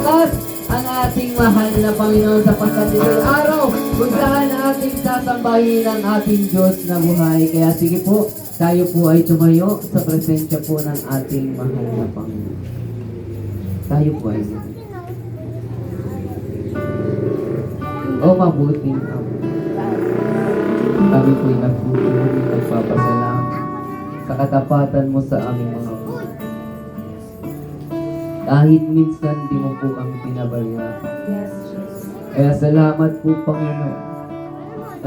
malakas ang ating mahal na Panginoon sapagkat ito'y araw kung saan ating sasambahin ang ating Diyos na buhay. Kaya sige po, tayo po ay tumayo sa presensya po ng ating mahal na Panginoon. Tayo po ay mabuting Ama. Kami po'y nagpapasalamat sa katapatan mo sa aming mga buhay. Kahit minsan di mo po kami pinabayaan. Kaya salamat po, Panginoon.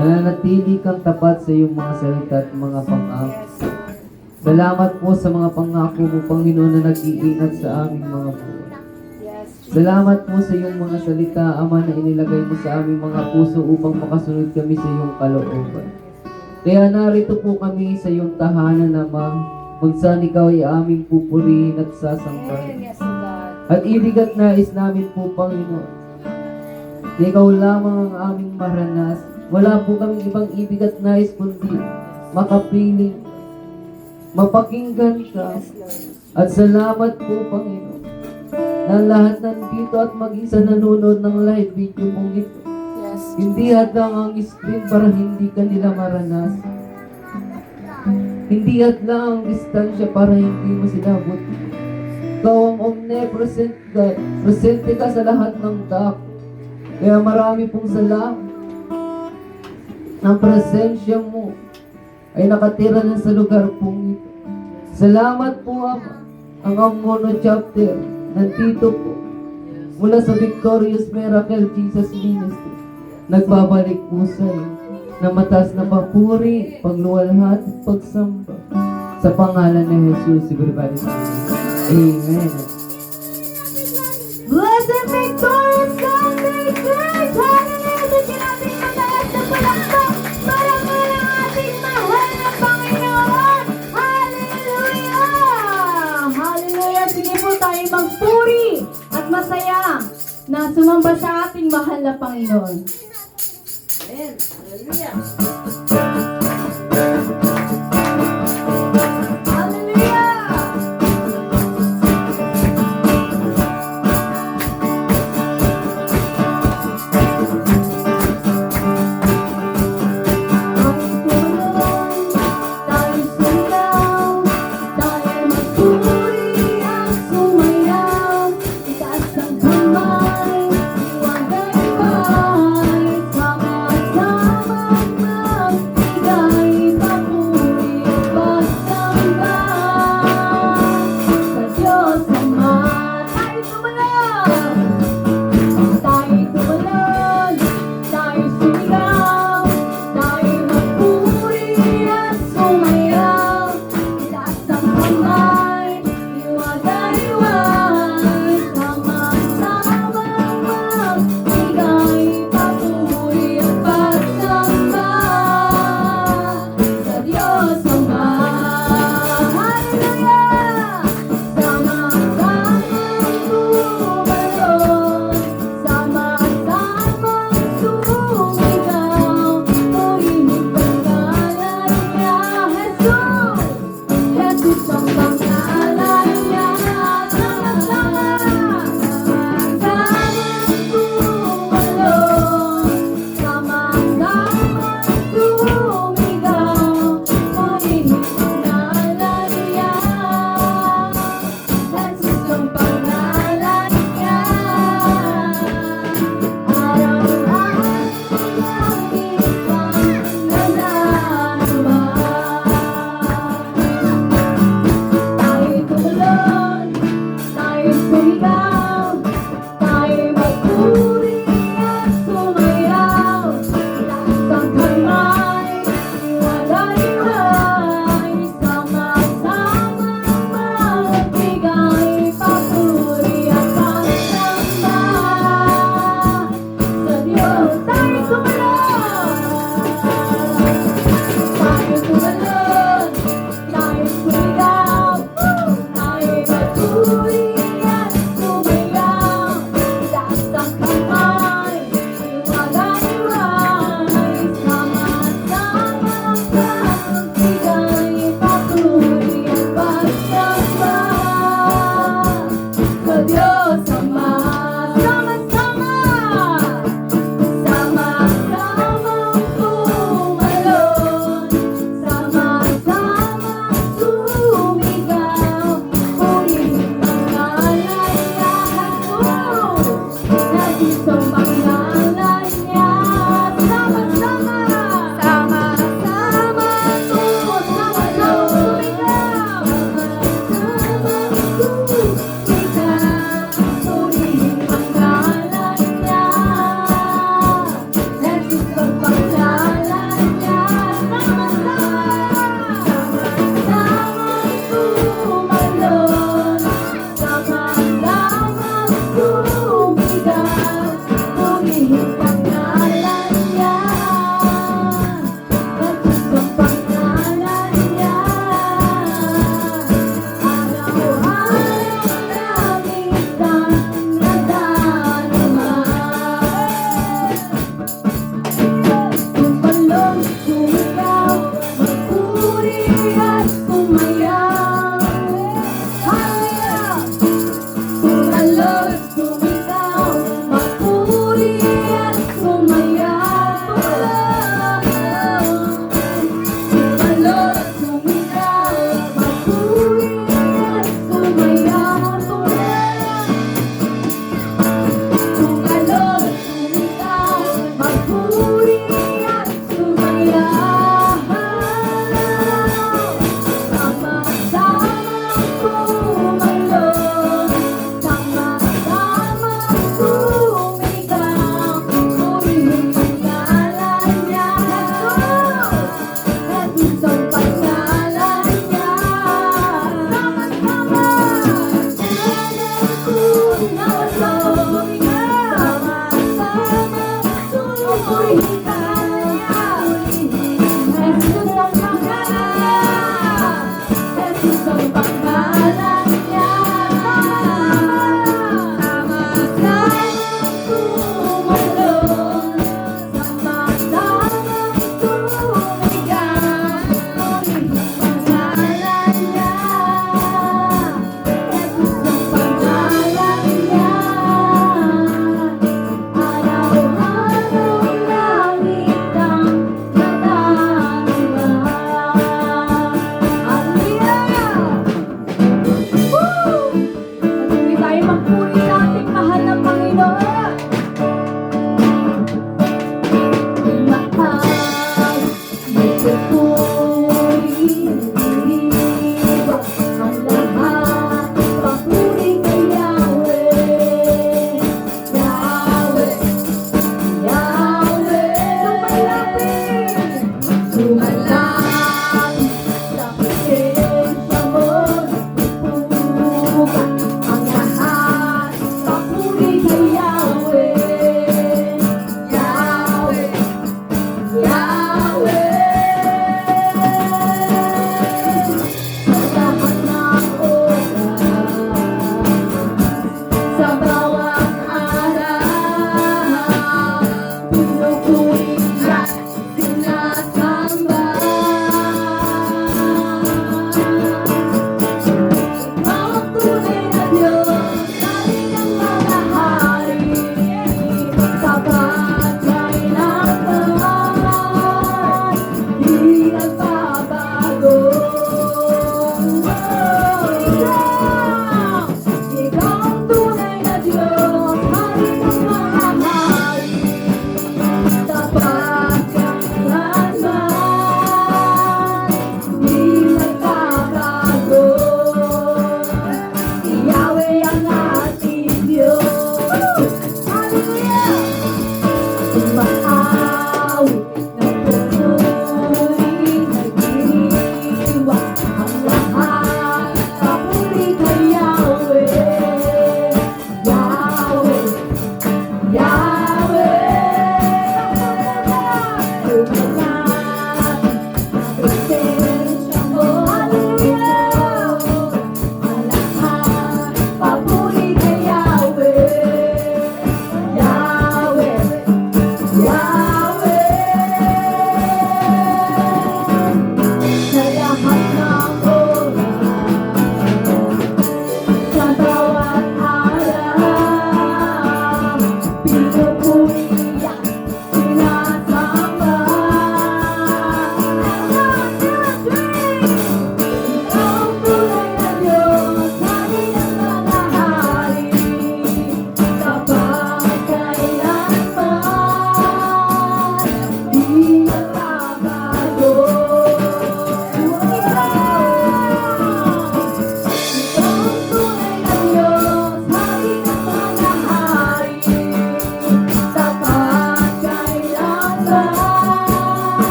Nananatili kang tapat sa iyong mga salita at mga pangako. Salamat po sa mga pangako mo, Panginoon, na nag-iingat sa aming mga buhay. Salamat po sa iyong mga salita, Ama, na inilagay mo sa aming mga puso upang makasunod kami sa iyong kalooban. Kaya narito po kami sa iyong tahanan, Ama, kung saan ikaw ay aming pupurihin at sasambahin. At ibig at nais namin po, Panginoon, na ikaw lamang ang aming maranas. Wala po kaming ibang ibig at nais kundi makapiling, mapakinggan ka. At salamat po, Panginoon, na lahat nandito at maging sa nanonood ng live video mong ito. Hindi hadlang ang screen para hindi ka nila maranas. Hindi hadlang ang distansya para hindi mo sila buti. Ikaw ang omnipresent God. Presente ka sa lahat ng dako. Kaya marami pong salamat. Ang presensya mo ay nakatira na sa lugar pong ito. Salamat po, Ama. Ang Amono chapter nandito po mula sa Victorious Miracle Jesus Ministry. Nagbabalik po sa iyo na mataas na papuri, pagluwalhati at pagsamba sa pangalan ni Jesus. Everybody say Amen. Blessed Victorious Sunday Church! Hallelujah! Bigyan natin mataas na palakpak para po ng ating mahal na Panginoon! Hallelujah! Hallelujah! Sige po tayo magpuri at masaya na sumamba sa ating mahal na Panginoon. Amen! Hallelujah! Sama-sama magbigay papuri.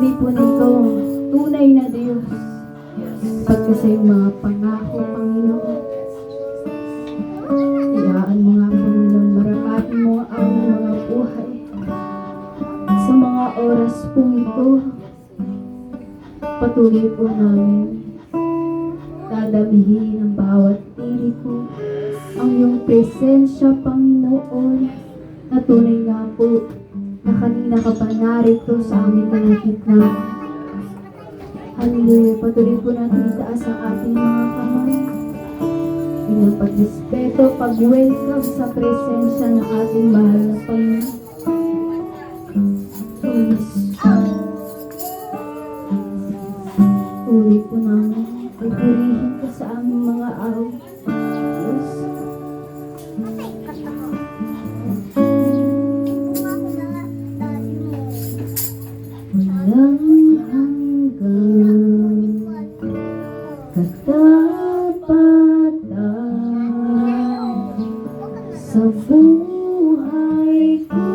Papuri po na ikaw ang tunay na Diyos. Pagka sa iyong mga pangako, Panginoon. Hayaan mo nga, Panginoon, marakatin mo ang mga buhay. Sa mga oras pong ito, patuloy po namin dadamihin ang bawat tili ko ang iyong presensya, Panginoon, na tunay nga po na kanina ka pa narito sa aming kalagitnaan. Hallelujah. Patuloy po natin itaas ang ating mga kamay. Bilang pagrespeto, pag-welcome sa presensya ng ating mahal na Panginoon. Oh, yes. Ulit po namin, pagpurihin ka sa aming mga araw. Yes. Walang hanggang katapatan sa buhay ko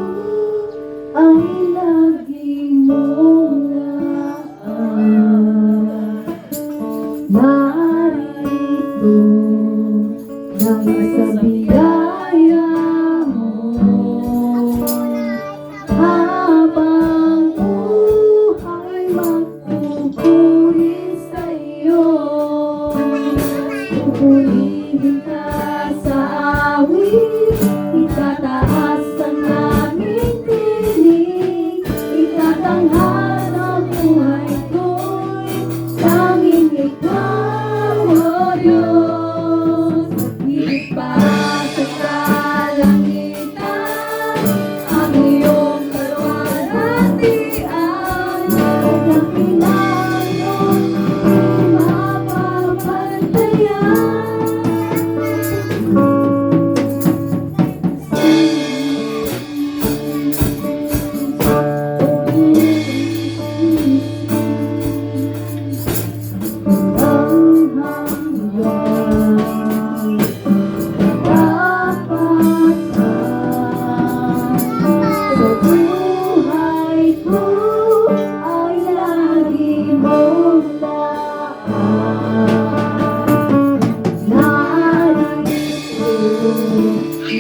ay lagi mong laan. Narito dahil sa biyaya mo, habang buhay magpupuri sa'yo. Pupurihin ka sa awit, itataas ang aming tinig, itatanghal ang buhay ko'y tanging ikaw, O Diyos. Higit pa sa kalangitan, ang iyong kaluwalhatian, pagkakilangan mo'y mapapantayan.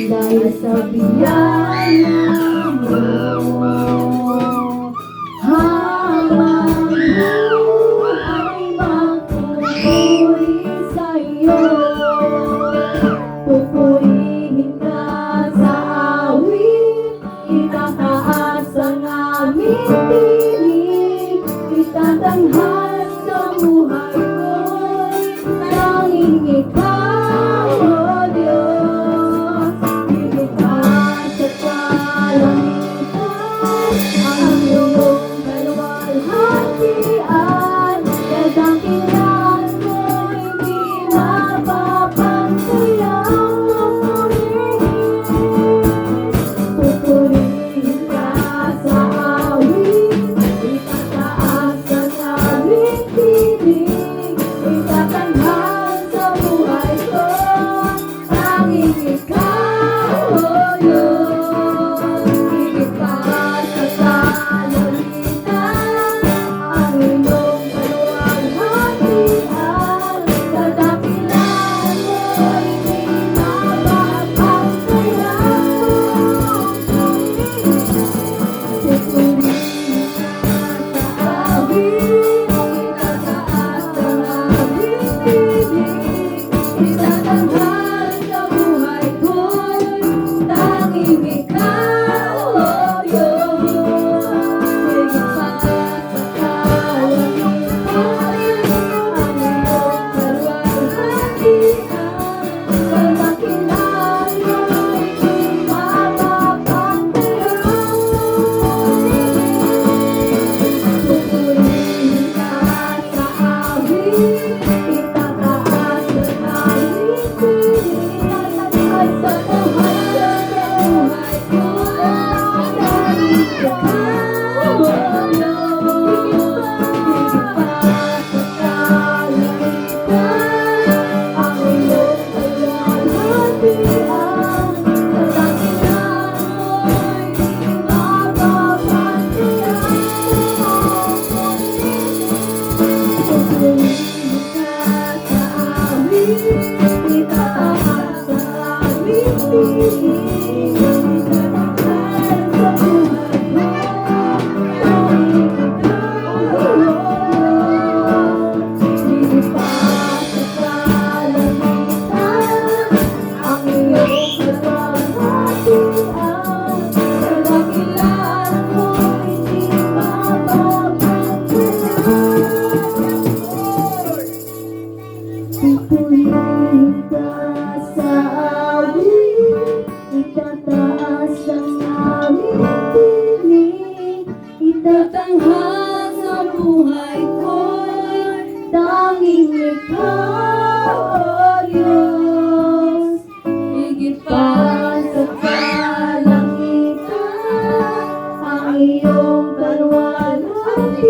Dahil sa biyaya mo, habang buhay magpupuri sa'yo. Pupurihin ka sa awit, itataas ang aming tinig, itatanghal sa buhay ko'y tanging ikaw, O Diyos. Higit pa sa kalangitan, ang iyong kaluwalhatian, kadakilan mo'y di mapapantayan. Pupurihin ka sa awit, itataas ang aming tinig, itatanghal sa buhay ko, tanging ikaw, O Diyos. Higit pa sa kalangitan, ang iyong kaluwalhatian, kadakilan mo'y di mapapantayan. Pupurihin ka sa awit, itataas ang aming tinig, itatanghal sa buhay ko'y tanging ikaw, O Diyos. Higit pa sa kalangitan, ang iyong kaluwalhatian, kadakilan mo'y di mapapantayan. Pupurihin Tatanghal sa buhay ko'y tanging ikaw, O Diyos. Higit pa sa kalangitan, ang iyong kalwalhatian,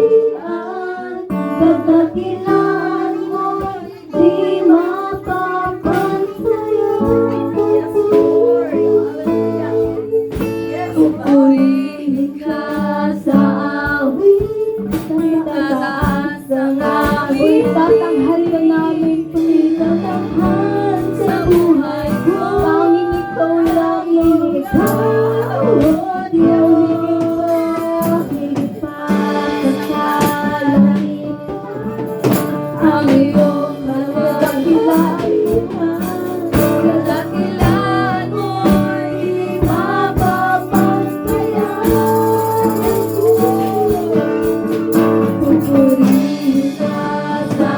kadakilan mo'y di mapapantayan. Pupurihin ka sa awit, tataas ang awit, tatanghal ka namin, tatanghal sa buhay ko. Tanging ikaw lang, ikaw, O Diyos. Higit pa sa kalangitan, ang iyong kadakilan mo'y di mapapantayan. Pupurihin ka sa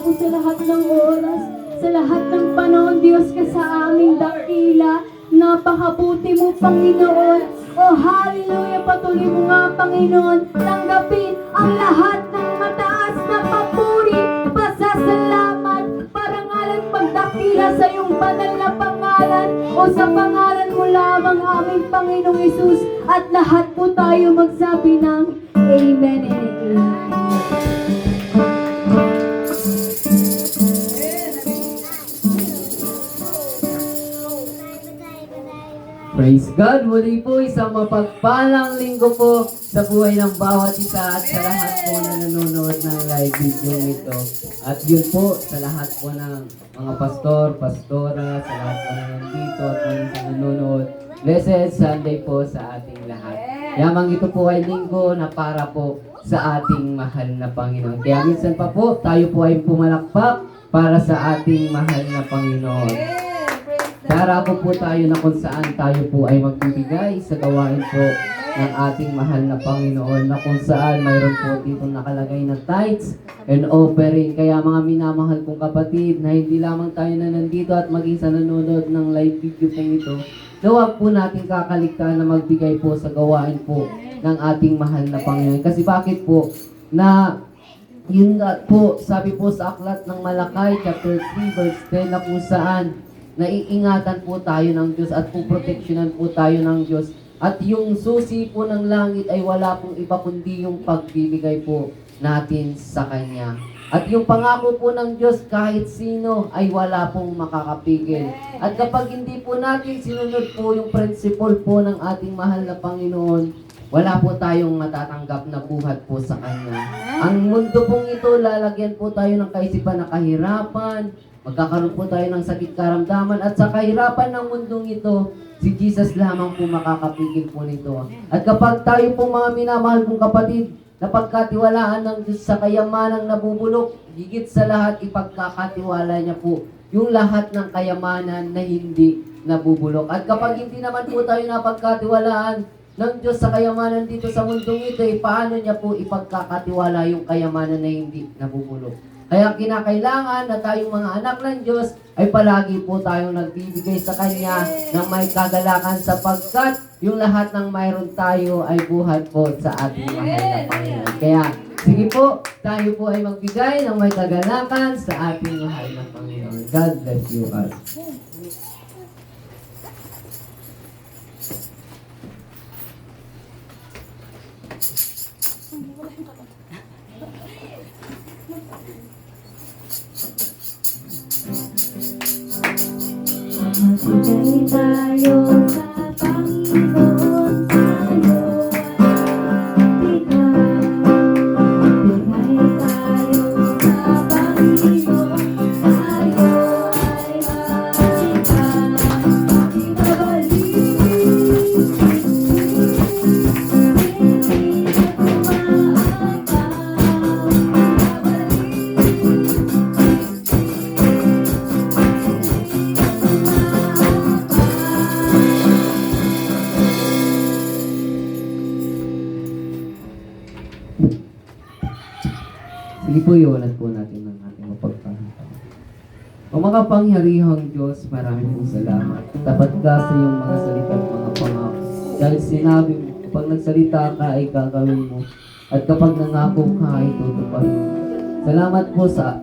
po sa lahat ng oras, sa lahat ng panahon, Diyos ka sa aming dakila. Napakabuti mo, Panginoon. Oh, hallelujah, patuloy mo nga, Panginoon, tanggapin ang lahat ng mataas na papuri, pasasalamat, parangalan, pagdakila sa iyong banal na pangalan, o sa pangalan mo lamang aming Panginoong Hesus, at lahat po tayo magsabi ng Amen and Amen. Praise God! Muli po isang mapagpalang linggo po sa buhay ng bawat isa at sa lahat po na nanonood ng live video ito. At yun po sa lahat po ng mga pastor, pastora, sa lahat po na nandito at mga sa nanonood. Blessed Sunday po sa ating lahat. Yamang ito po ay linggo na para po sa ating mahal na Panginoon. Kaya minsan pa po tayo po ay pumalakpak para sa ating mahal na Panginoon. Darako po tayo na kung saan tayo po ay magbibigay sa gawain po ng ating mahal na Panginoon, na kung saan mayroon po dito nakalagay na tithes and offering. Kaya mga minamahal kong kapatid, na hindi lamang tayo na nandito at maging sa nanonood ng live video po ito, na huwag po natin kakaligtaan na magbigay po sa gawain po ng ating mahal na Panginoon. Kasi bakit po? Na yun nga po, sabi po sa aklat ng Malakay chapter 3 verse 10, na kung saan naiingatan po tayo ng Diyos at puproteksyonan po tayo ng Diyos. At yung susi po ng langit ay wala pong iba kundi yung pagbibigay po natin sa Kanya. At yung pangako po ng Diyos, kahit sino ay wala pong makakapigil. At kapag hindi po natin sinunod po yung principle po ng ating mahal na Panginoon, wala po tayong matatanggap na buhat po sa Kanya. Ang mundo pong ito, lalagyan po tayo ng kaisipan na kahirapan, magkakaroon po tayo ng sakit karamdaman, at sa kahirapan ng mundong ito, si Jesus lamang po makakapigil po nito. At kapag tayo po mga minamahal kong kapatid, napagkatiwalaan ng Diyos sa kayamanang nabubulok, higit sa lahat ipagkakatiwala niya po yung lahat ng kayamanan na hindi nabubulok. At kapag hindi naman po tayo napagkatiwalaan ng Diyos sa kayamanan dito sa mundong ito, paano niya po ipagkakatiwala yung kayamanan na hindi nabubulok? Kaya kinakailangan na tayong mga anak ng Diyos ay palagi po tayong nagbibigay sa Kanya ng may kagalakan, sapagkat yung lahat ng mayroon tayo ay buhat po sa ating mahal na Panginoon. Kaya sige po, tayo po ay magbigay ng may kagalakan sa ating mahal na Panginoon. God bless you all. Magbigay tayo sa Panginoon, tayo ay magbigay. Magbigay tayo sa Panginoon, tayo ay magbigay. Sige po, iwanan po natin ng ating mapagpahinga. O makapangyarihang Diyos, marami pong salamat. Tapat ka sa iyong mga salita at mga pangako. Dahil sinabi mo, kapag nagsalita ka ay gagawin mo. At kapag nangako ka ay tutuparin mo. Salamat po sa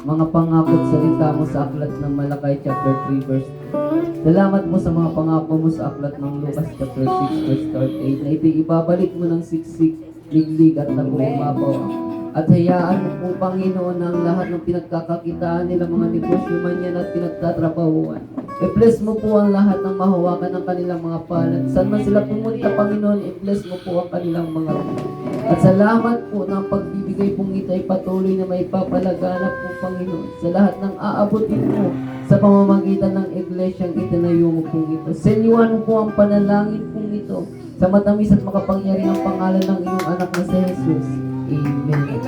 mga pangako at salita mo sa aklat ng Malakay chapter 3 verse 2. Salamat po sa mga pangako mo sa aklat ng Lucas chapter 6 verse 38 na ibabalik mo ng siksik, liglig at nagumabaw. At hayaan mo po, Panginoon, ang lahat ng pinagkakakitaan nila, mga negosyo man yan at pinagtatrabahuan. I-bless mo po ang lahat ng mahawakan ng kanilang mga palad. Saan man sila pumunta, Panginoon, i-bless mo po ang kanilang mga rumo. At salamat po ng pagbibigay pong ito ay patuloy na may papalaganap po, Panginoon, sa lahat ng aabutin mo sa pamamagitan ng iglesyang itinayo mo pong ito. Senyuhan mo po ang panalangin pong ito sa matamis at makapangyarihang pangalan ng iyong anak na si Jesus. Amen.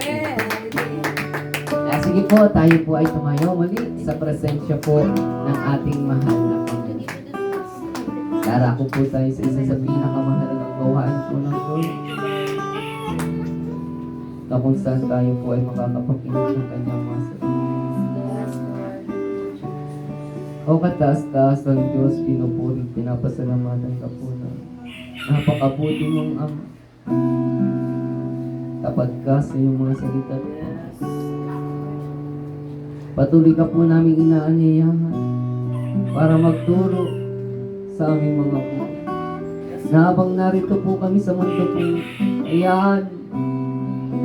Sige po, tayo po ay tumayo muli sa presensya po ng ating mahal na Panginoon. Darako po tayo sa isa sa pinakamahalagang gawain po ng Diyos, na kung saan tayo po ay makakapakinig ng kanyang mga salita. O kataas-taas ang Diyos, pinupuri, pinapasalamatan ka po na napakabuti mong Ama. Tapat ka sa iyong mga salita. Patuloy ka po namin inaanyayahan para magturo sa aming mga buhay. Na habang narito po kami sa mundo po, hayaan,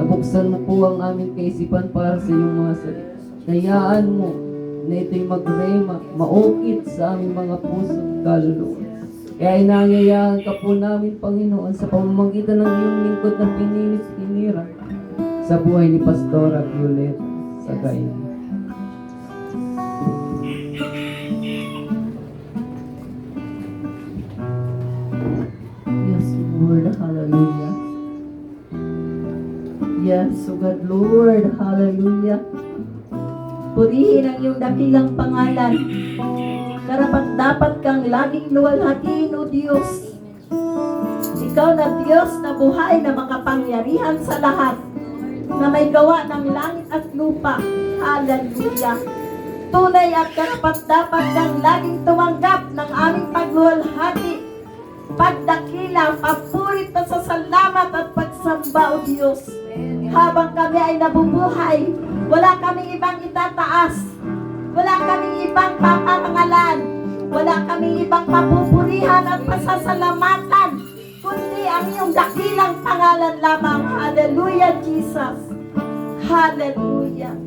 nabuksan mo po ang aming kaisipan para sa iyong mga salita. Hayaan mo na ito'y magrema, maukit sa aming mga puso at kaluluwa. Kaya inaanyayahan ka po namin, Panginoon, sa pamamagitan ng iyong lingkod na pinilis pinira sa buhay ni Pastora Violet Sagay. Yes, Lord, hallelujah. Yes, O God, Lord, hallelujah. Purihin ang iyong dakilang pangalan. Karapat dapat kang laging luwalhatiin, O Diyos. Ikaw na Diyos na buhay na makapangyarihan sa lahat, na may gawa ng langit at lupa. Hallelujah. Tunay at karapat dapat kang laging tumanggap ng aming pagluwalhati, pagdakila, papurit na sa salamat at pagsamba, O Diyos. Habang kami ay nabubuhay, wala kaming ibang itataas, wala kaming ibang paparangalan, wala kaming ibang papupurihan at pasasalamatan, kundi ang iyong dakilang pangalan lamang. Hallelujah, Jesus. Hallelujah.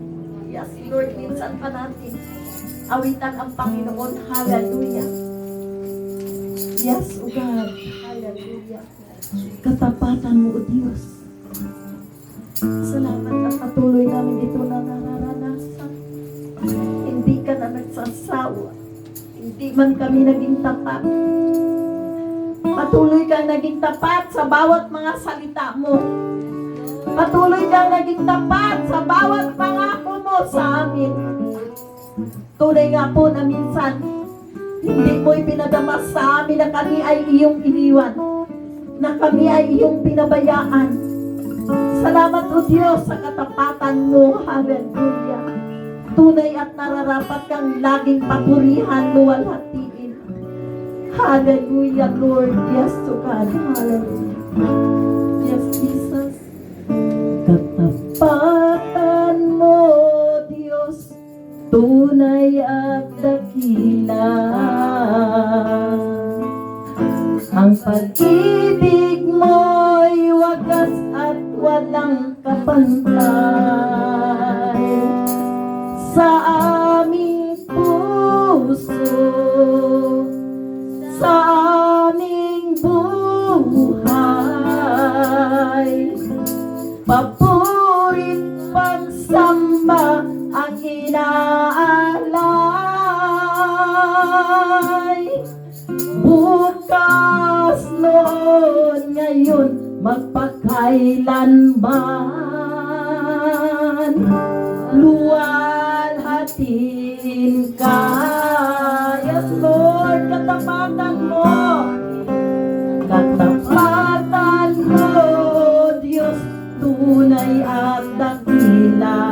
Yes, Lord, minsan pa natin awitan ang Panginoon. Hallelujah. Yes, O God. Hallelujah. Katapatan mo, O Diyos. Salamat at patuloy namin ito na nararanasan. Hindi ka na nagsasawa. Hindi man kami naging tapat. Patuloy kang naging tapat sa bawat mga salita mo. Patuloy kang naging tapat sa bawat pangako mo sa amin. Tunay nga po na minsan, hindi mo ipinadama sa amin na kami ay iyong iniwan, na kami ay iyong pinabayaan. Salamat, O Diyos, sa katapatan mo. Hallelujah. Tunay at nararapat kang laging papurihan, luwalhatiin. Hallelujah, Lord. Yes, to God. Hallelujah. Yes, Jesus. Katapatan mo, Diyos, tunay at dakila. Ang pag-ibig mo'y wagas at walang kapantay sa aming puso, sa aming buhay. Papurit pagsamba ang inaalay. Bukas, noon, ngayon, magpakailanman, luwalhatiin ka. Yes, Lord, katapatan mo. Katapatan mo, Diyos, tunay at dakila.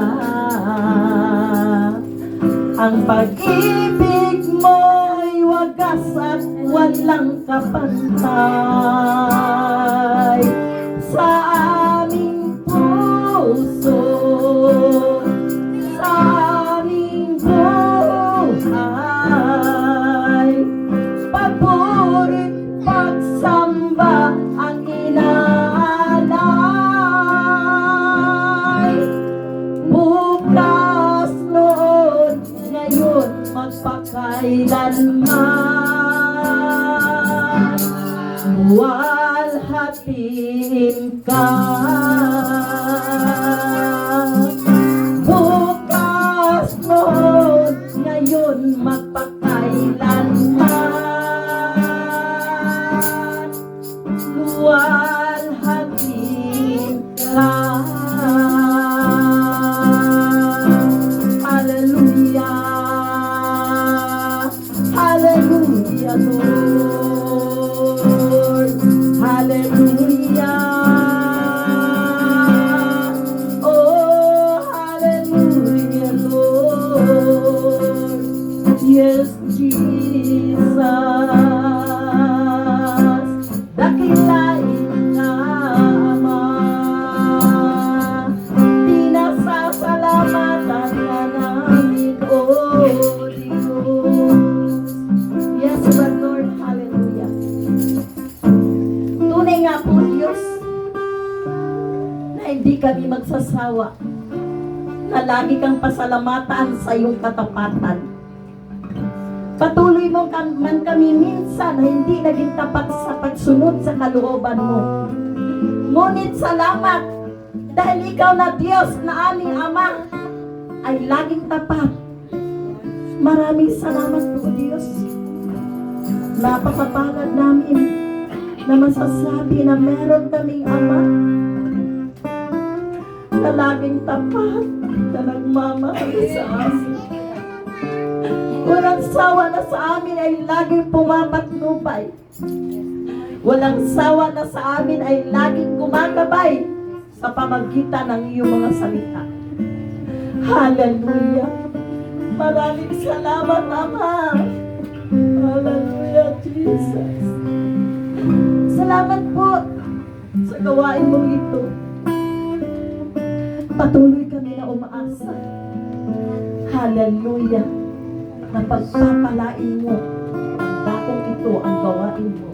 Ang pag-ibig mo'y wagas at walang kapantay sa aming puso, sa aming buhay. Papurit pagsamba ang inaalay. Bukas, noon, ngayon, magpakailanman, luwalhatiin ka. Bukas, noon, ngayon, magpakailanman, luwalhatiin ka. Hallelujah. Hallelujah, Lord. Hallelujah. hindi kami magsasawa na lagi kang pasalamatan sa iyong katapatan. Patuloy mo man kami minsan na hindi naging tapat sa pagsunod sa kalooban mo. Ngunit salamat dahil ikaw na Diyos na aming Ama ay laging tapat. Maraming salamat po Diyos. Napakapalad namin na masasabi na meron kaming Ama na laging tapat na nagmamahal sa amin. Walang sawa na sa amin ay laging pumapatnubay. Walang sawa na sa amin ay laging gumagabay sa pamagitan ng iyong mga salita. Hallelujah! Maraming salamat, Ama! Hallelujah, Jesus! Salamat po sa gawain mong ito. Patuloy kami na umaasa. Hallelujah! Na pagpapalain mo ang bakong ito, ang gawain mo.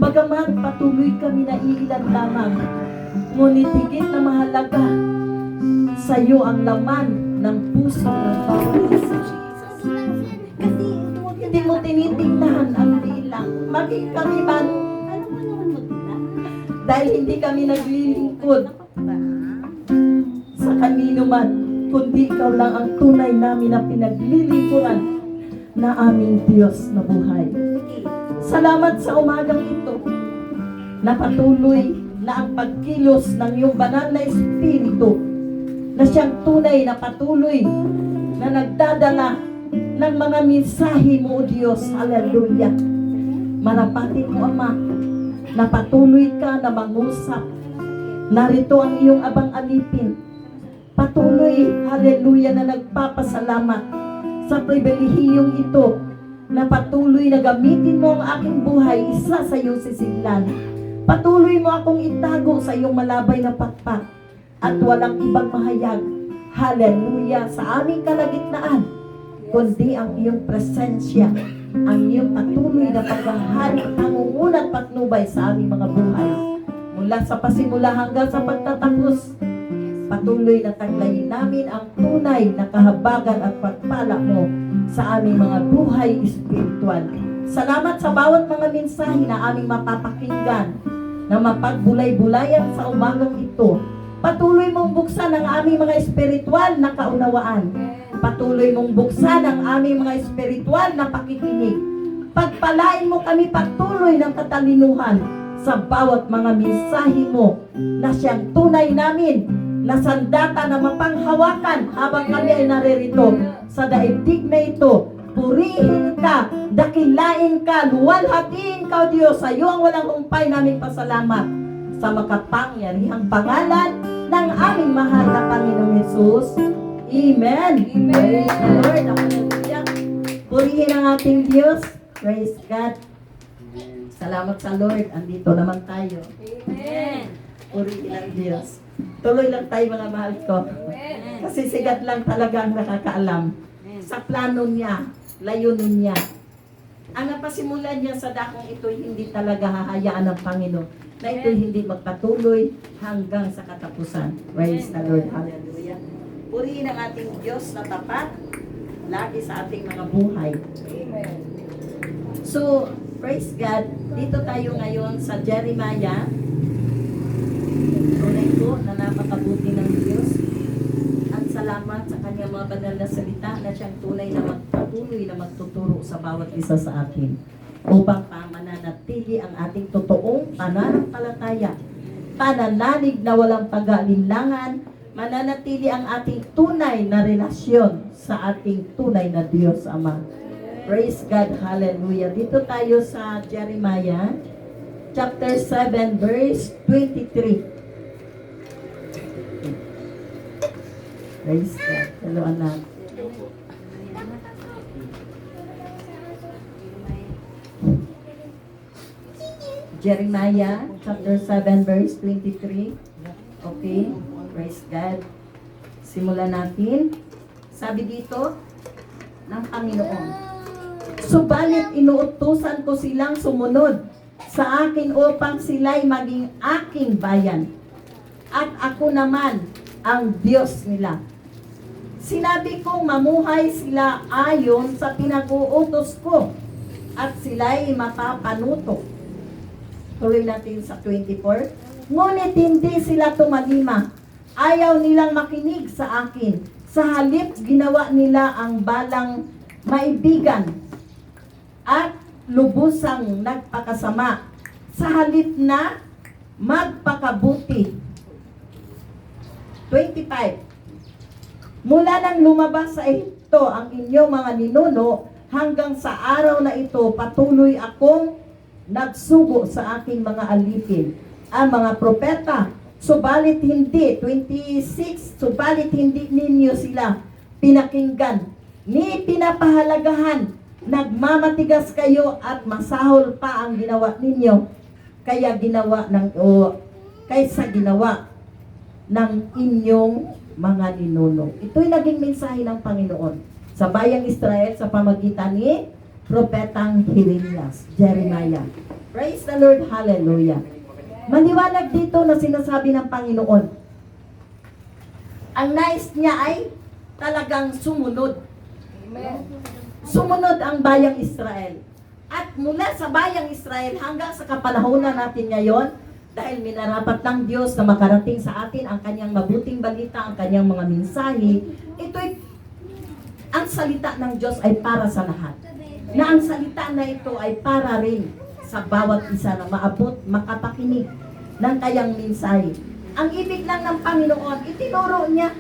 Bagamat patuloy kami na iilan lamang, ngunit higit na mahalaga sa iyo ang laman ng puso ng bawat isa. Kasi hindi mo tinitingnan ang bilang. Maging kami man, dahil hindi kami naglilingkod sa kanino man, kundi ikaw lang ang tunay namin na pinaglilingkuran na aming Diyos na buhay. Salamat sa umagang ito na patuloy na ang pagkilos ng iyong banal na Espiritu na siyang tunay na patuloy na nagdadala ng mga mensahe mo, O Diyos. Hallelujah. Manapatin mo, Ama, na patuloy ka na mangusap. Narito ang iyong abang alipin. Patuloy, hallelujah, na nagpapasalamat sa pribilehiyong ito na patuloy na gamitin mo ang aking buhay isa sa iyong sisiglan. Patuloy mo akong itago sa iyong malabay na pakpak at walang ibang mahayag, hallelujah, sa aming kalagitnaan, kundi ang iyong presensya, ang iyong patuloy na paghahari, pangunguna at patnubay sa aming mga buhay. Mula sa pasimula hanggang sa pagtatapos, patuloy na taglayin namin ang tunay na kahabagan at pagpala mo sa aming mga buhay espiritual. Salamat sa bawat mga mensahe na aming mapapakinggan, na mapagbulay-bulayan sa umagang ito. Patuloy mong buksan ang aming mga espiritual na kaunawaan. Patuloy mong buksan ang aming mga espiritual na pakikinig. Pagpalain mo kami patuloy ng katalinuhan sa bawat mga mensahe mo na siyang tunay namin na sandata na mapanghawakan habang kami ay naririto sa daigdig na ito. Purihin ka, dakilain ka, luwalhatiin ka, O Diyos. Sa iyo ang walang humpay naming pasalamat sa makapangyarihang pangalan ng aming mahal na Panginoong Hesus. Amen. Praise the Lord. Hallelujah. Purihin ang ating Diyos. Praise God. Salamat sa Lord. Andito naman tayo. Amen. Purihin ang Diyos. Tuloy lang tayo, mga mahal ko. Kasi sigat lang talaga ang nakakaalam sa plano niya, layunin niya. Ang napasimulan niya sa dakong ito, hindi talaga hahayaan ng Panginoon na ito hindi magpatuloy hanggang sa katapusan. Praise the Lord. Hallelujah. Purihin ang ating Diyos na tapat lagi sa ating mga buhay. Amen. So, praise God. Dito tayo ngayon sa Jeremiah. Tunay po na napakabuti ng Diyos. At salamat sa kanyang mga banal na salita na siyang tunay na magpatuloy na magtuturo sa bawat isa sa atin upang mananatili ang ating totoong pananampalataya, pananalig na walang pag-aalinlangan, mananatili ang ating tunay na relasyon sa ating tunay na Diyos Ama. Praise God, hallelujah. Dito tayo sa Jeremiah chapter 7 verse 23. Praise God. Hello, anak. Jeremiah chapter 7 verse 23. Okay. Praise God. Simulan natin. Sabi dito ng Panginoon, subalit inuutusan ko silang sumunod sa akin upang sila'y maging aking bayan. at ako naman ang Diyos nila. Sinabi kong mamuhay sila ayon sa pinag-uutos ko at sila'y mapapanuto. Tuloy natin sa 24. Ngunit hindi sila tumalima. Ayaw nilang makinig sa akin. Sa halip, ginawa nila ang balang maibigan at lubusang nagpakasama. Sa halip na magpakabuti. 25. Mula nang lumabas sa ito ang inyong mga ninuno, hanggang sa araw na ito, patuloy akong nagsugo sa aking mga alipin, ang mga propeta. Subalit hindi, 26, subalit hindi ninyo sila pinakinggan, ni pinapahalagahan, nagmamatigas kayo at masahol pa ang ginawa ninyo, kaysa ginawa ng inyong mga ninuno. Ito'y naging mensahe ng Panginoon sa bayang Israel sa pamagitan ni Propetang Jeremiah. Praise the Lord, hallelujah. Maniwanag dito na sinasabi ng Panginoon. Ang nais niya ay talagang sumunod. Sumunod ang bayang Israel. At mula sa bayang Israel hanggang sa kapanahonan natin ngayon, dahil minarapat ng Diyos na makarating sa atin ang kanyang mabuting balita, ang kanyang mga mensahe, ito'y ang salita ng Diyos ay para sa lahat. Na ang salita na ito ay para rin sa bawat isa na maabot, makapakinig ng kayang mensahe. Ang ibig lang ng Panginoon, itinuro niya.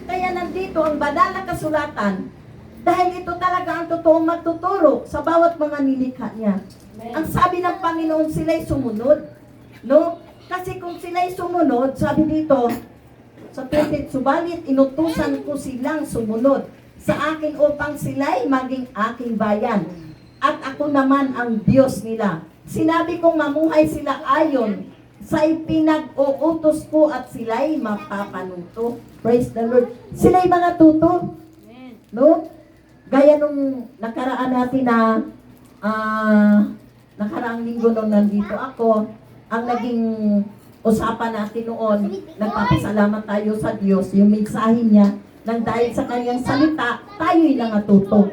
Kaya nandito ang banal na kasulatan, dahil ito talaga ang totoong magtuturo sa bawat mga nilikha niya. Ang sabi ng Panginoon, sila'y sumunod. No? Kasi kung sila'y sumunod, sabi dito, sa 20, subalit inutusan ko silang sumunod sa akin upang sila'y maging aking bayan. At ako naman ang Diyos nila. Sinabi kong mamuhay sila ayon sa ipinag-uutos ko at sila'y mapapanuto. Praise the Lord. Sila'y mga tuto. No? Gaya nung nakaraan natin na nakaraang linggo nung nandito ako, ang naging usapan natin noon, nagpapasalamat tayo sa Diyos, yung mensahe niya, nang dahil sa kanyang salita, tayo'y nangatuto.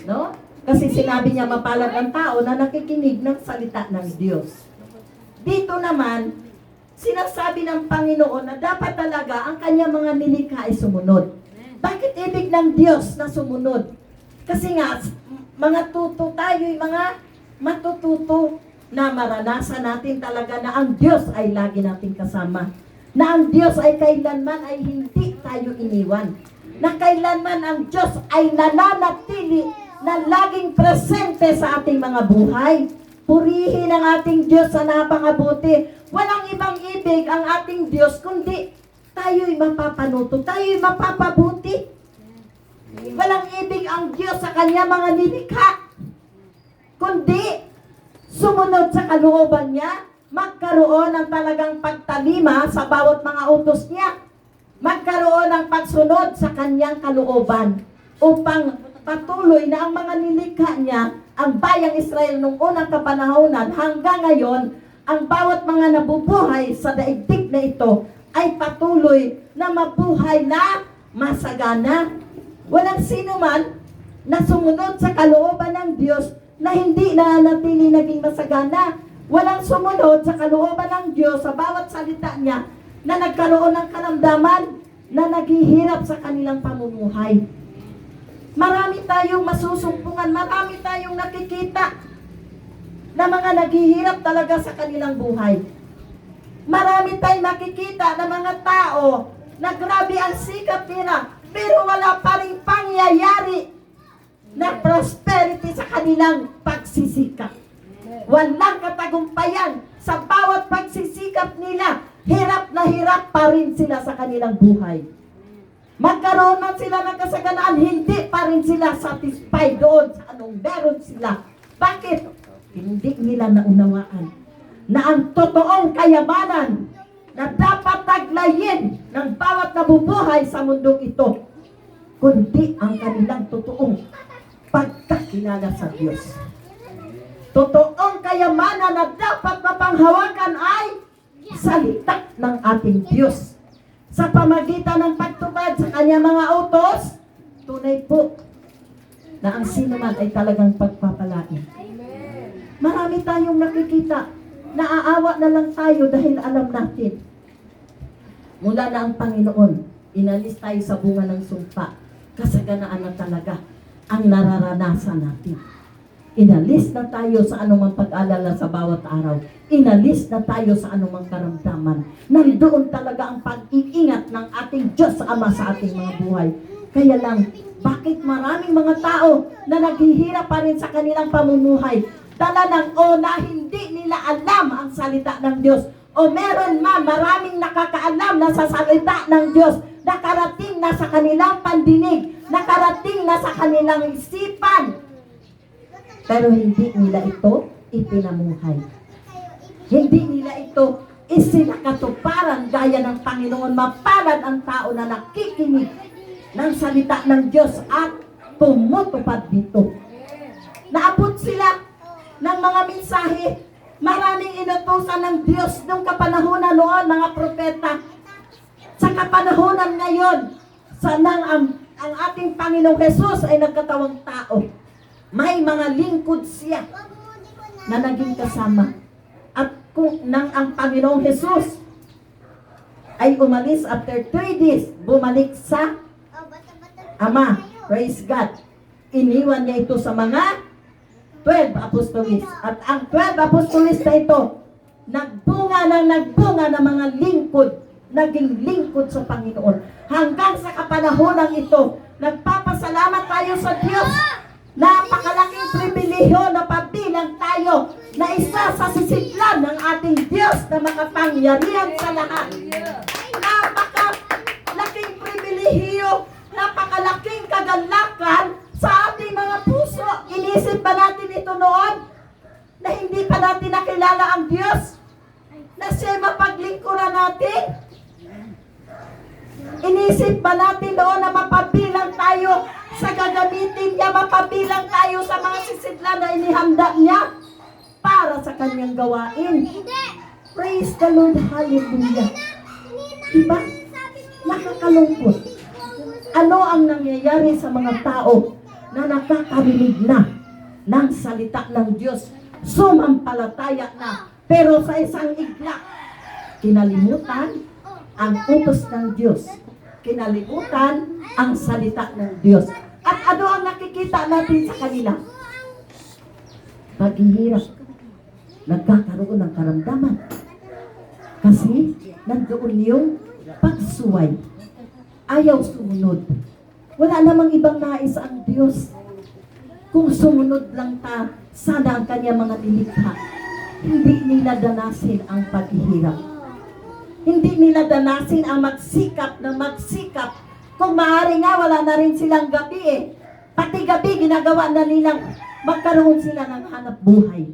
No? Kasi sinabi niya, mapalad ang tao na nakikinig ng salita ng Diyos. Dito naman, sinasabi ng Panginoon na dapat talaga ang kanyang mga nilikha ay sumunod. Bakit ibig ng Diyos na sumunod? Kasi nga, mga tuto tayo'y mga matututo na maranasan natin talaga na ang Diyos ay lagi nating kasama. Na ang Diyos ay kailanman ay hindi tayo iniwan. Na kailanman ang Diyos ay nananatili na laging presente sa ating mga buhay. Purihin ang ating Diyos sa napakabuti. Walang ibang ibig ang ating Diyos kundi tayo'y mapapanuto, tayo'y mapapabuti. Walang ibig ang Diyos sa kanya mga nilikha, kundi sumunod sa kalooban niya, magkaroon ng talagang pagtalima sa bawat mga utos niya, magkaroon ng pagsunod sa kanyang kalooban upang patuloy na ang mga nilikha niya, ang bayang Israel nung unang kapanahonan hanggang ngayon, ang bawat mga nabubuhay sa daigdig na ito ay patuloy na mabuhay na masagana. Walang sino man na sumunod sa kalooban ng Diyos na hindi na natili naging masagana. Walang sumunod sa kalooban ng Diyos sa bawat salita niya na nagkaroon ng karamdaman na naghihirap sa kanilang pamumuhay. Marami tayong masusumpungan, marami tayong nakikita na mga naghihirap talaga sa kanilang buhay. Marami tayong makikita na mga tao na grabe ang sikap nila, pero wala pa rin pangyayari na prosperity sa kanilang pagsisikap. Walang katagumpayan sa bawat pagsisikap nila. Hirap na hirap pa rin sila sa kanilang buhay. Magkaroon man sila ng kasaganaan, hindi pa rin sila satisfied doon sa anong meron sila. Bakit? Hindi nila naunawaan na ang totoong kayamanan na dapat taglayin ng bawat nabubuhay sa mundong ito, kundi ang kanilang totoong pagkakilala sa Diyos. Totoong kayamanan na dapat mapanghawakan ay salita ng ating Diyos. Sa pamagitan ng pagtupad sa kanyang mga utos, tunay po na ang sino man ay talagang pagpapalain. Marami tayong nakikita, naaawa na lang tayo dahil alam natin. Mula na ang Panginoon, inalis tayo sa bunga ng sumpa. Kasaganaan na talaga ang nararanasan natin. Inalis na tayo sa anumang pag-alala sa bawat araw. Inalis na tayo sa anumang karamdaman. Nandoon talaga ang pag-iingat ng ating Diyos Ama sa ating mga buhay. Kaya lang, bakit maraming mga tao na naghihirap pa rin sa kanilang pamumuhay? Dala ng na hindi nila alam ang salita ng Diyos. O meron man, maraming nakakaalam na sa salita ng Diyos, nakarating na sa kanilang pandinig, nakarating na sa kanilang isipan. Pero hindi nila ito ipinamuhay. Hindi nila ito isinakatuparan gaya ng Panginoon. Mapalad ang tao na nakikinig ng salita ng Diyos at tumutupad dito. Naabot sila ng mga mensahe. Maraming inutusan ng Diyos nung kapanahunan noon, mga propeta. Sa kapanahunan ngayon, ang ating Panginoong Jesus ay nagkatawang tao. May mga lingkod siya na naging kasama. At kung nang ang Panginoong Jesus ay umalis after 3 days, bumalik sa Ama, praise God. Iniwan niya ito sa mga 12 apostolis. At ang 12 apostolis na ito, nagbunga ng mga lingkod, naging lingkod sa Panginoon. Hanggang sa kapanahonan ito, nagpapasalamat tayo sa Diyos. Napakalaking pribilehyo na pabilang tayo na isa sa sisidlan ng ating Diyos na makapangyarihan sa lahat. Napakalaking pribilehyo, napakalaking kagalakan sa ating mga puso. Inisip ba natin ito noon na hindi pa natin nakilala ang Diyos? Na siya mapaglingkuran natin? Inisip ba natin noon na mapabilang tayo sa gagamitin niya, mapabilang tayo sa mga sisidlan na inihanda niya para sa kanyang gawain? Praise the Lord, hallelujah. Diba? Nakakalungkot. Ano ang nangyayari sa mga tao na nakakarinig na ng salita ng Diyos, sumampalataya na, pero sa isang iglap, kinalimutan ang utos ng Diyos, kinalimutan ang salita ng Diyos. At ano ang nakikita natin sa kanila? Paghihirap, nagkakaroon ng karamdaman. Kasi nandoon yung pagsuway. Ayaw sumunod. Wala namang ibang nais ang Diyos. Kung sumunod lang sana ang kanya mga nilikha, hindi nila danasin ang paghihirap. Hindi nila danasin ang magsikap na magsikap. Kung maaari nga, wala na rin silang gabi eh. Pati gabi, ginagawa na nilang magkaroon sila ng hanap buhay.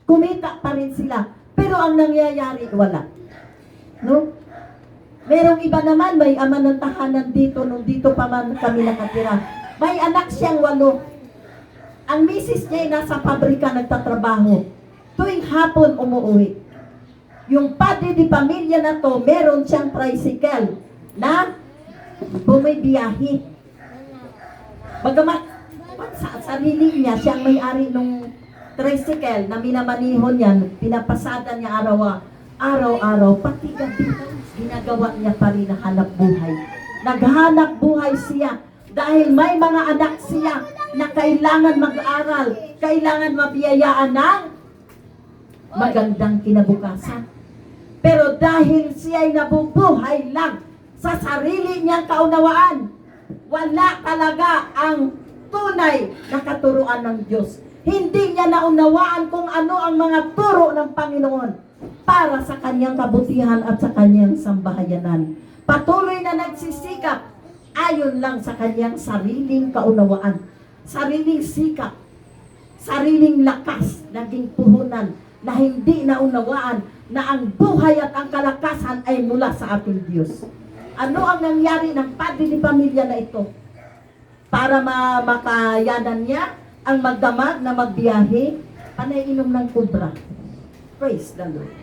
Kumita pa rin sila. Pero ang nangyayari, wala. No? Merong iba naman, may ama ng tahanan dito, nung dito pa man kami nakatira. May anak siyang 8. Ang misis niya ay nasa pabrika nagtatrabaho. Tuwing hapon umuwi. Yung padre di pamilya na to, meron siyang tricycle na bumibiyahe. Bagamat sa sarili niya, siyang may-ari nung tricycle na minamanihon niya, pinapasada niya araw-araw, pati gabi, ginagawa niya pa rin na hanap buhay. Naghanap buhay siya dahil may mga anak siya na kailangan mag-aral, kailangan mabiyayaan ng magandang kinabukasan. Pero dahil siya ay nabubuhay lang sa sarili niyang kaunawaan, wala talaga ang tunay na katuruan ng Diyos. Hindi niya naunawaan kung ano ang mga turo ng Panginoon para sa kanyang kabutihan at sa kanyang sambahayanan. Patuloy na nagsisikap ayon lang sa kanyang sariling kaunawaan, sariling sikap, sariling lakas, naging puhunan na hindi naunawaan na ang buhay at ang kalakasan ay mula sa ating Diyos. Ano ang nangyari ng padre ni pamilya na ito? Para makayanan niya ang magdamag na magbiyahe, panay inom ng kubra. Praise the Lord.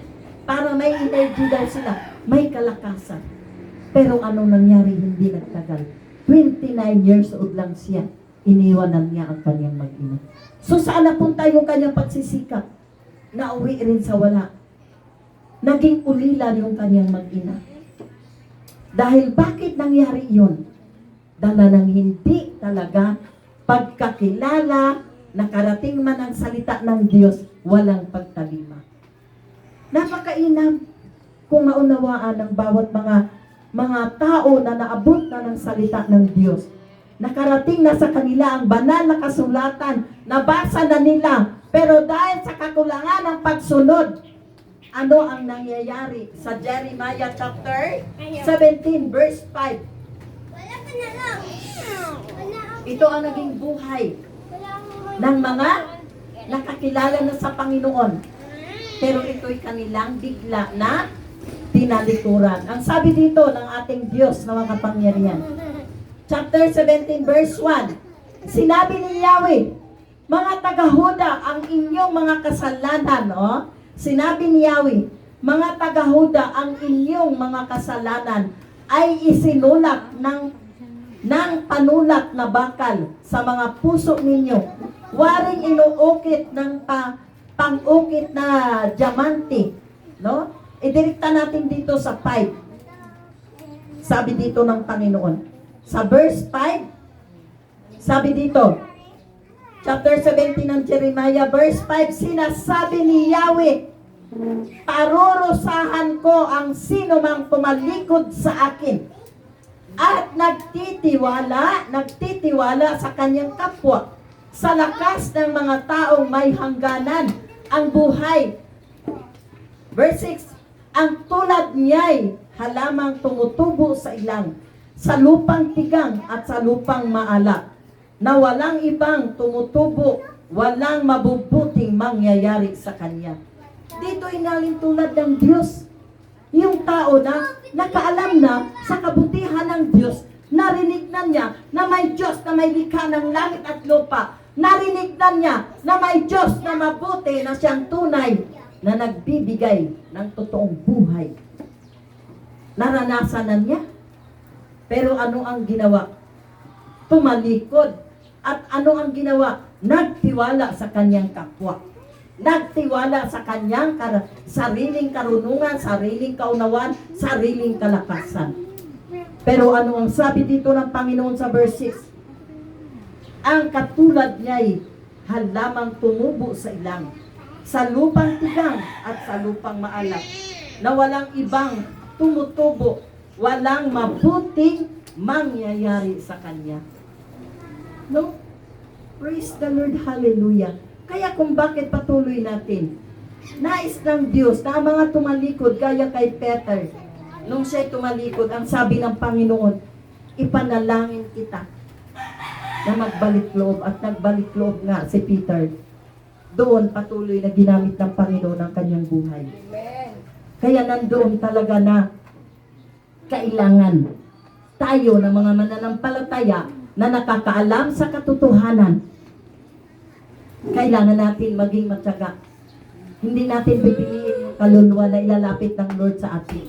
Para may energy daw sila, may kalakasan. Pero ano nangyari, hindi nagtagal. 29 years old lang siya. Iniwanan niya ang kanyang mag-ina. So saan napunta yung kanyang pagsisikap? Nauwi rin sa wala. Naging ulila yung kanyang mag-ina. Dahil bakit nangyari yun? Dala ng hindi talaga pagkakilala, nakarating man ang salita ng Diyos, walang pagtalima. Napakainam kung maunawaan ng bawat mga tao na naabot na ng salita ng Diyos. Nakarating na sa kanila ang banal na kasulatan, nabasa na nila, pero dahil sa kakulangan ng pagsunod, ano ang nangyayari? Sa Jeremiah chapter 17 verse 5. Wala ka na lang. Ito ang naging buhay ng mga nakakilala na sa Panginoon. Pero ito'y kanilang bigla na tinalikuran. Ang sabi dito ng ating Diyos na makapangyarihan. Chapter 17 verse 1. Sinabi ni Yahweh, mga taga-Huda, ang inyong mga kasalanan, Sinabi ni Yahweh, mga taga-Huda, ang inyong mga kasalanan ay isinulat ng panulat na bakal sa mga puso ninyo. Waring inuukit ng pang-ukit na diamante. No? Idirekta natin dito sa 5. Sabi dito ng Panginoon. Sa verse 5, sabi dito, chapter 17 ng Jeremiah, verse 5, sinasabi ni Yahweh, parurusahan ko ang sino mang pumalikod sa akin at nagtitiwala sa kanyang kapwa sa lakas ng mga taong may hangganan ang buhay. Verse 6, ang tulad niya'y halamang tumutubo sa ilang, sa lupang tigang at sa lupang maala, na walang ibang tumutubo, walang mabubuting mangyayari sa kanya. Dito inalin tulad ng Diyos. Yung tao na nakaalam na sa kabutihan ng Diyos, narinig na niya na may Diyos na may likha ng langit at lupa. Narinig na niya na may Diyos na mabuti na siyang tunay na nagbibigay ng totoong buhay. Naranasan na niya. Pero ano ang ginawa? Tumalikod. At ano ang ginawa? Nagtiwala sa kanyang kapwa. Nagtiwala sa kanyang sariling karunungan, sariling kaunawan, sariling kalakasan. Pero ano ang sabi dito ng Panginoon sa verse 6? Ang katulad niya'y halamang tumubo sa ilang, sa lupang tigang at sa lupang maalat, na walang ibang tumutubo, walang mabuting mangyayari sa kanya. No? Praise the Lord, hallelujah. Kaya kung bakit patuloy natin, nais ng Diyos na mga tumalikod, gaya kay Peter, nung siya'y tumalikod, ang sabi ng Panginoon, ipanalangin kita na magbalik loob, at nagbalik loob nga si Peter. Doon patuloy na ginamit ng Panginoon ang kanyang buhay. Kaya nandoon talaga na kailangan tayo ng mga mananampalataya na nakakaalam sa katotohanan. Kailangan natin maging matyaga. Hindi natin pipiliin yung kaluluwa na ilalapit ng Lord sa atin.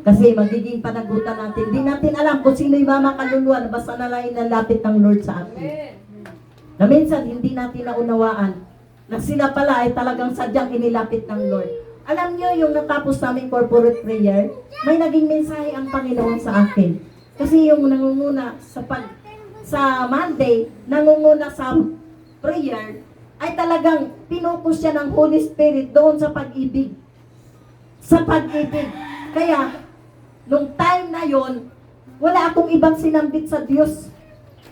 Kasi magiging panagutan natin. Hindi natin alam kung sino yung mama kaluluwa na basta na lang ilalapit ng Lord sa atin. Na minsan hindi natin naunawaan na sila pala ay talagang sadyang inilapit ng Lord. Alam nyo, yung natapos namin corporate prayer, may naging mensahe ang Panginoon sa akin. Kasi yung nangunguna sa Monday, nangunguna sa prayer, ay talagang pinupush siya ng Holy Spirit doon sa pag-ibig. Sa pag-ibig. Kaya, nung time na yon, wala akong ibang sinambit sa Diyos,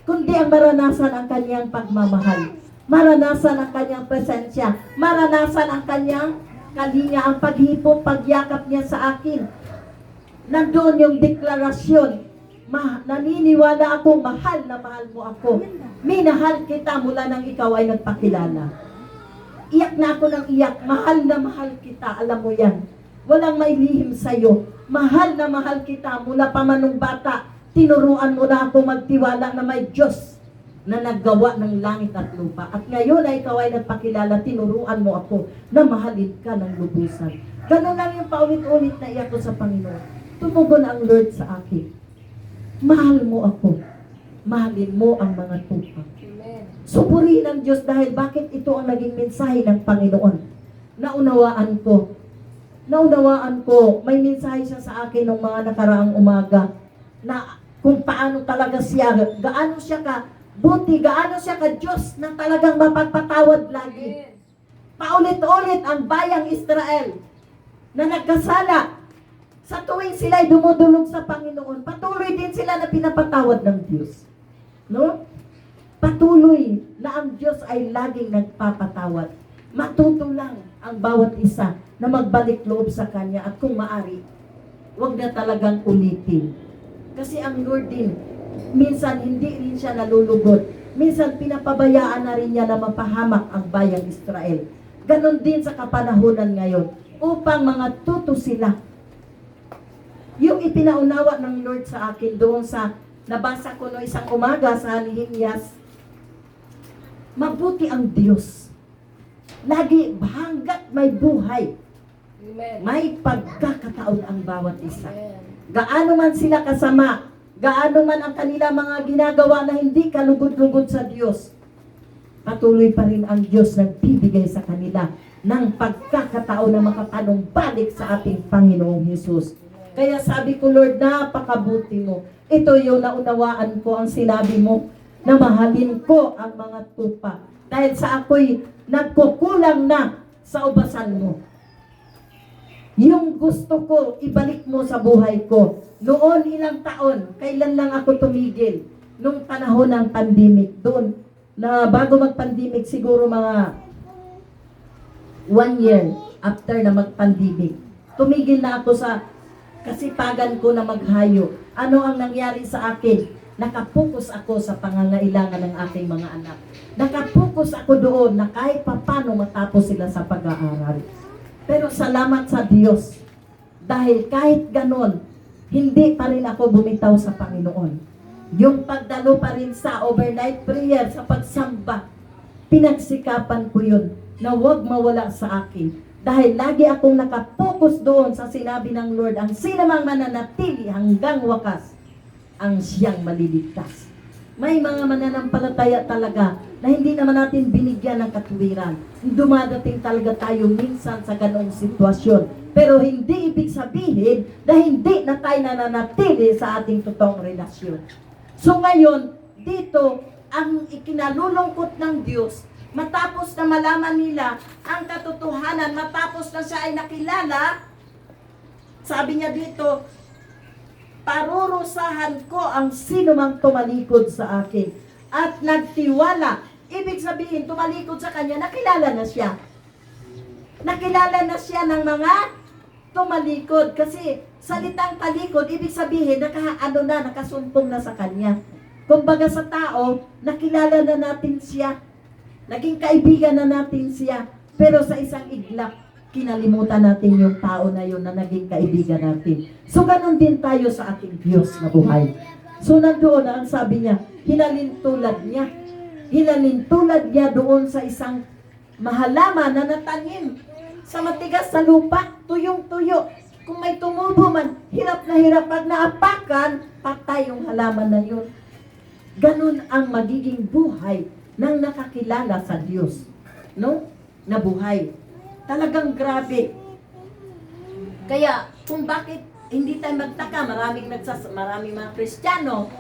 kundi ang maranasan ang kanyang pagmamahal. Maranasan ang kanyang presensya. Maranasan ang kanyang kalinga, ang paghipot, pagyakap niya sa akin. Nandoon yung deklarasyon. Naniniwala ako, mahal na mahal mo ako. Minahal kita mula nang ikaw ay nagpakilala. Iyak na ako ng iyak. Mahal na mahal kita. Alam mo yan. Walang may lihim sa'yo. Mahal na mahal kita mula pa man nung bata. Tinuruan mo na ako magtiwala na may Diyos na naggawa ng langit at lupa. At ngayon ay ikaw ay nagpakilala, tinuruan mo ako na mahalin ka ng lubusan. Ganun lang yung paulit-ulit na iyak ko sa Panginoon. Tumugon ang Lord sa akin. Mahal mo ako. Mahalin mo ang mga tupa. Supurihin ang Diyos dahil bakit ito ang naging mensahe ng Panginoon. Naunawaan ko, may mensahe siya sa akin ng mga nakaraang umaga na kung paano talaga siya, gaano siya ka buti, gaano siya ka Diyos na talagang mapagpatawad lagi. Paulit-ulit ang bayang Israel na nagkasala sa tuwing sila'y dumudulog sa Panginoon, patuloy din sila na pinapatawad ng Diyos. No? Patuloy na ang Diyos ay laging nagpapatawad. Matuto lang ang bawat isa na magbalik loob sa Kanya at kung maari, huwag na talagang ulitin. Kasi ang Lord din, minsan hindi rin siya nalulugod. Minsan pinapabayaan na rin niya na mapahamak ang bayang Israel. Ganon din sa kapanahunan ngayon upang mga tuto sila. Yung ipinaunawa ng Lord sa akin doon sa nabasa ko no isang umaga sa Nehemias, mabuti ang Diyos. Lagi hanggat may buhay, may pagkakataon ang bawat isa. Gaano man sila kasama, gaano man ang kanila mga ginagawa na hindi kalugod-lugod sa Diyos, patuloy pa rin ang Diyos nagbibigay sa kanila ng pagkakataon na makapanumbalik sa ating Panginoong Hesus. Kaya sabi ko, Lord, napakabuti mo. Ito yung naunawaan ko ang sinabi mo na mahalin ko ang mga tupa. Dahil sa ako'y nagkukulang na sa ubasan mo. Yung gusto ko, ibalik mo sa buhay ko. Noon ilang taon, kailan lang ako tumigil? Nung panahon ng pandemic. Doon, na bago mag-pandemic, siguro mga 1 year after na mag-pandemic. Tumigil na ako sa kasipagan ko na maghayo. Ano ang nangyari sa akin? Nakapokus ako sa pangangailangan ng aking mga anak. Nakapokus ako doon na kahit papano matapos sila sa pag-aaral. Pero salamat sa Diyos. Dahil kahit ganon, hindi pa rin ako bumitaw sa Panginoon. Yung pagdalo pa rin sa overnight prayer, sa pagsamba, pinagsikapan ko yun na huwag mawala sa akin. Dahil lagi akong nakapokus doon sa sinabi ng Lord, ang sinamang mananatili hanggang wakas, ang siyang maliligtas. May mga mananampalataya talaga na hindi naman natin binigyan ng katuwiran. Dumadating talaga tayo minsan sa ganong sitwasyon. Pero hindi ibig sabihin na hindi na tayo nananatili sa ating totoong relasyon. So ngayon, dito, ang ikinalulungkot ng Diyos, matapos na malaman nila ang katotohanan, matapos na siya ay nakilala, sabi niya dito, parurusahan ko ang sino mang tumalikod sa akin at nagtiwala. Ibig sabihin, tumalikod sa kanya, nakilala na siya. Nakilala na siya ng mga tumalikod. Kasi salitang talikod, ibig sabihin, nakasumpong na sa kanya. Kumbaga sa tao, nakilala na natin siya. Naging kaibigan na natin siya. Pero sa isang iglap, kinalimutan natin yung tao na yun na naging kaibigan natin. So, ganun din tayo sa ating Diyos na buhay. So, nandoon ang sabi niya, hinalintulad niya. Hinalintulad niya doon sa isang mahalaman na natangim sa matigas na lupa, tuyong-tuyo. Kung may tumubo man, hirap na hirap. Pag naapakan, patay yung halaman na yun. Ganun ang magiging buhay ng nakakilala sa Diyos. No? Na buhay. Talagang grabe. Kaya, kung bakit hindi tayo magtaka, maraming mga Kristiyano,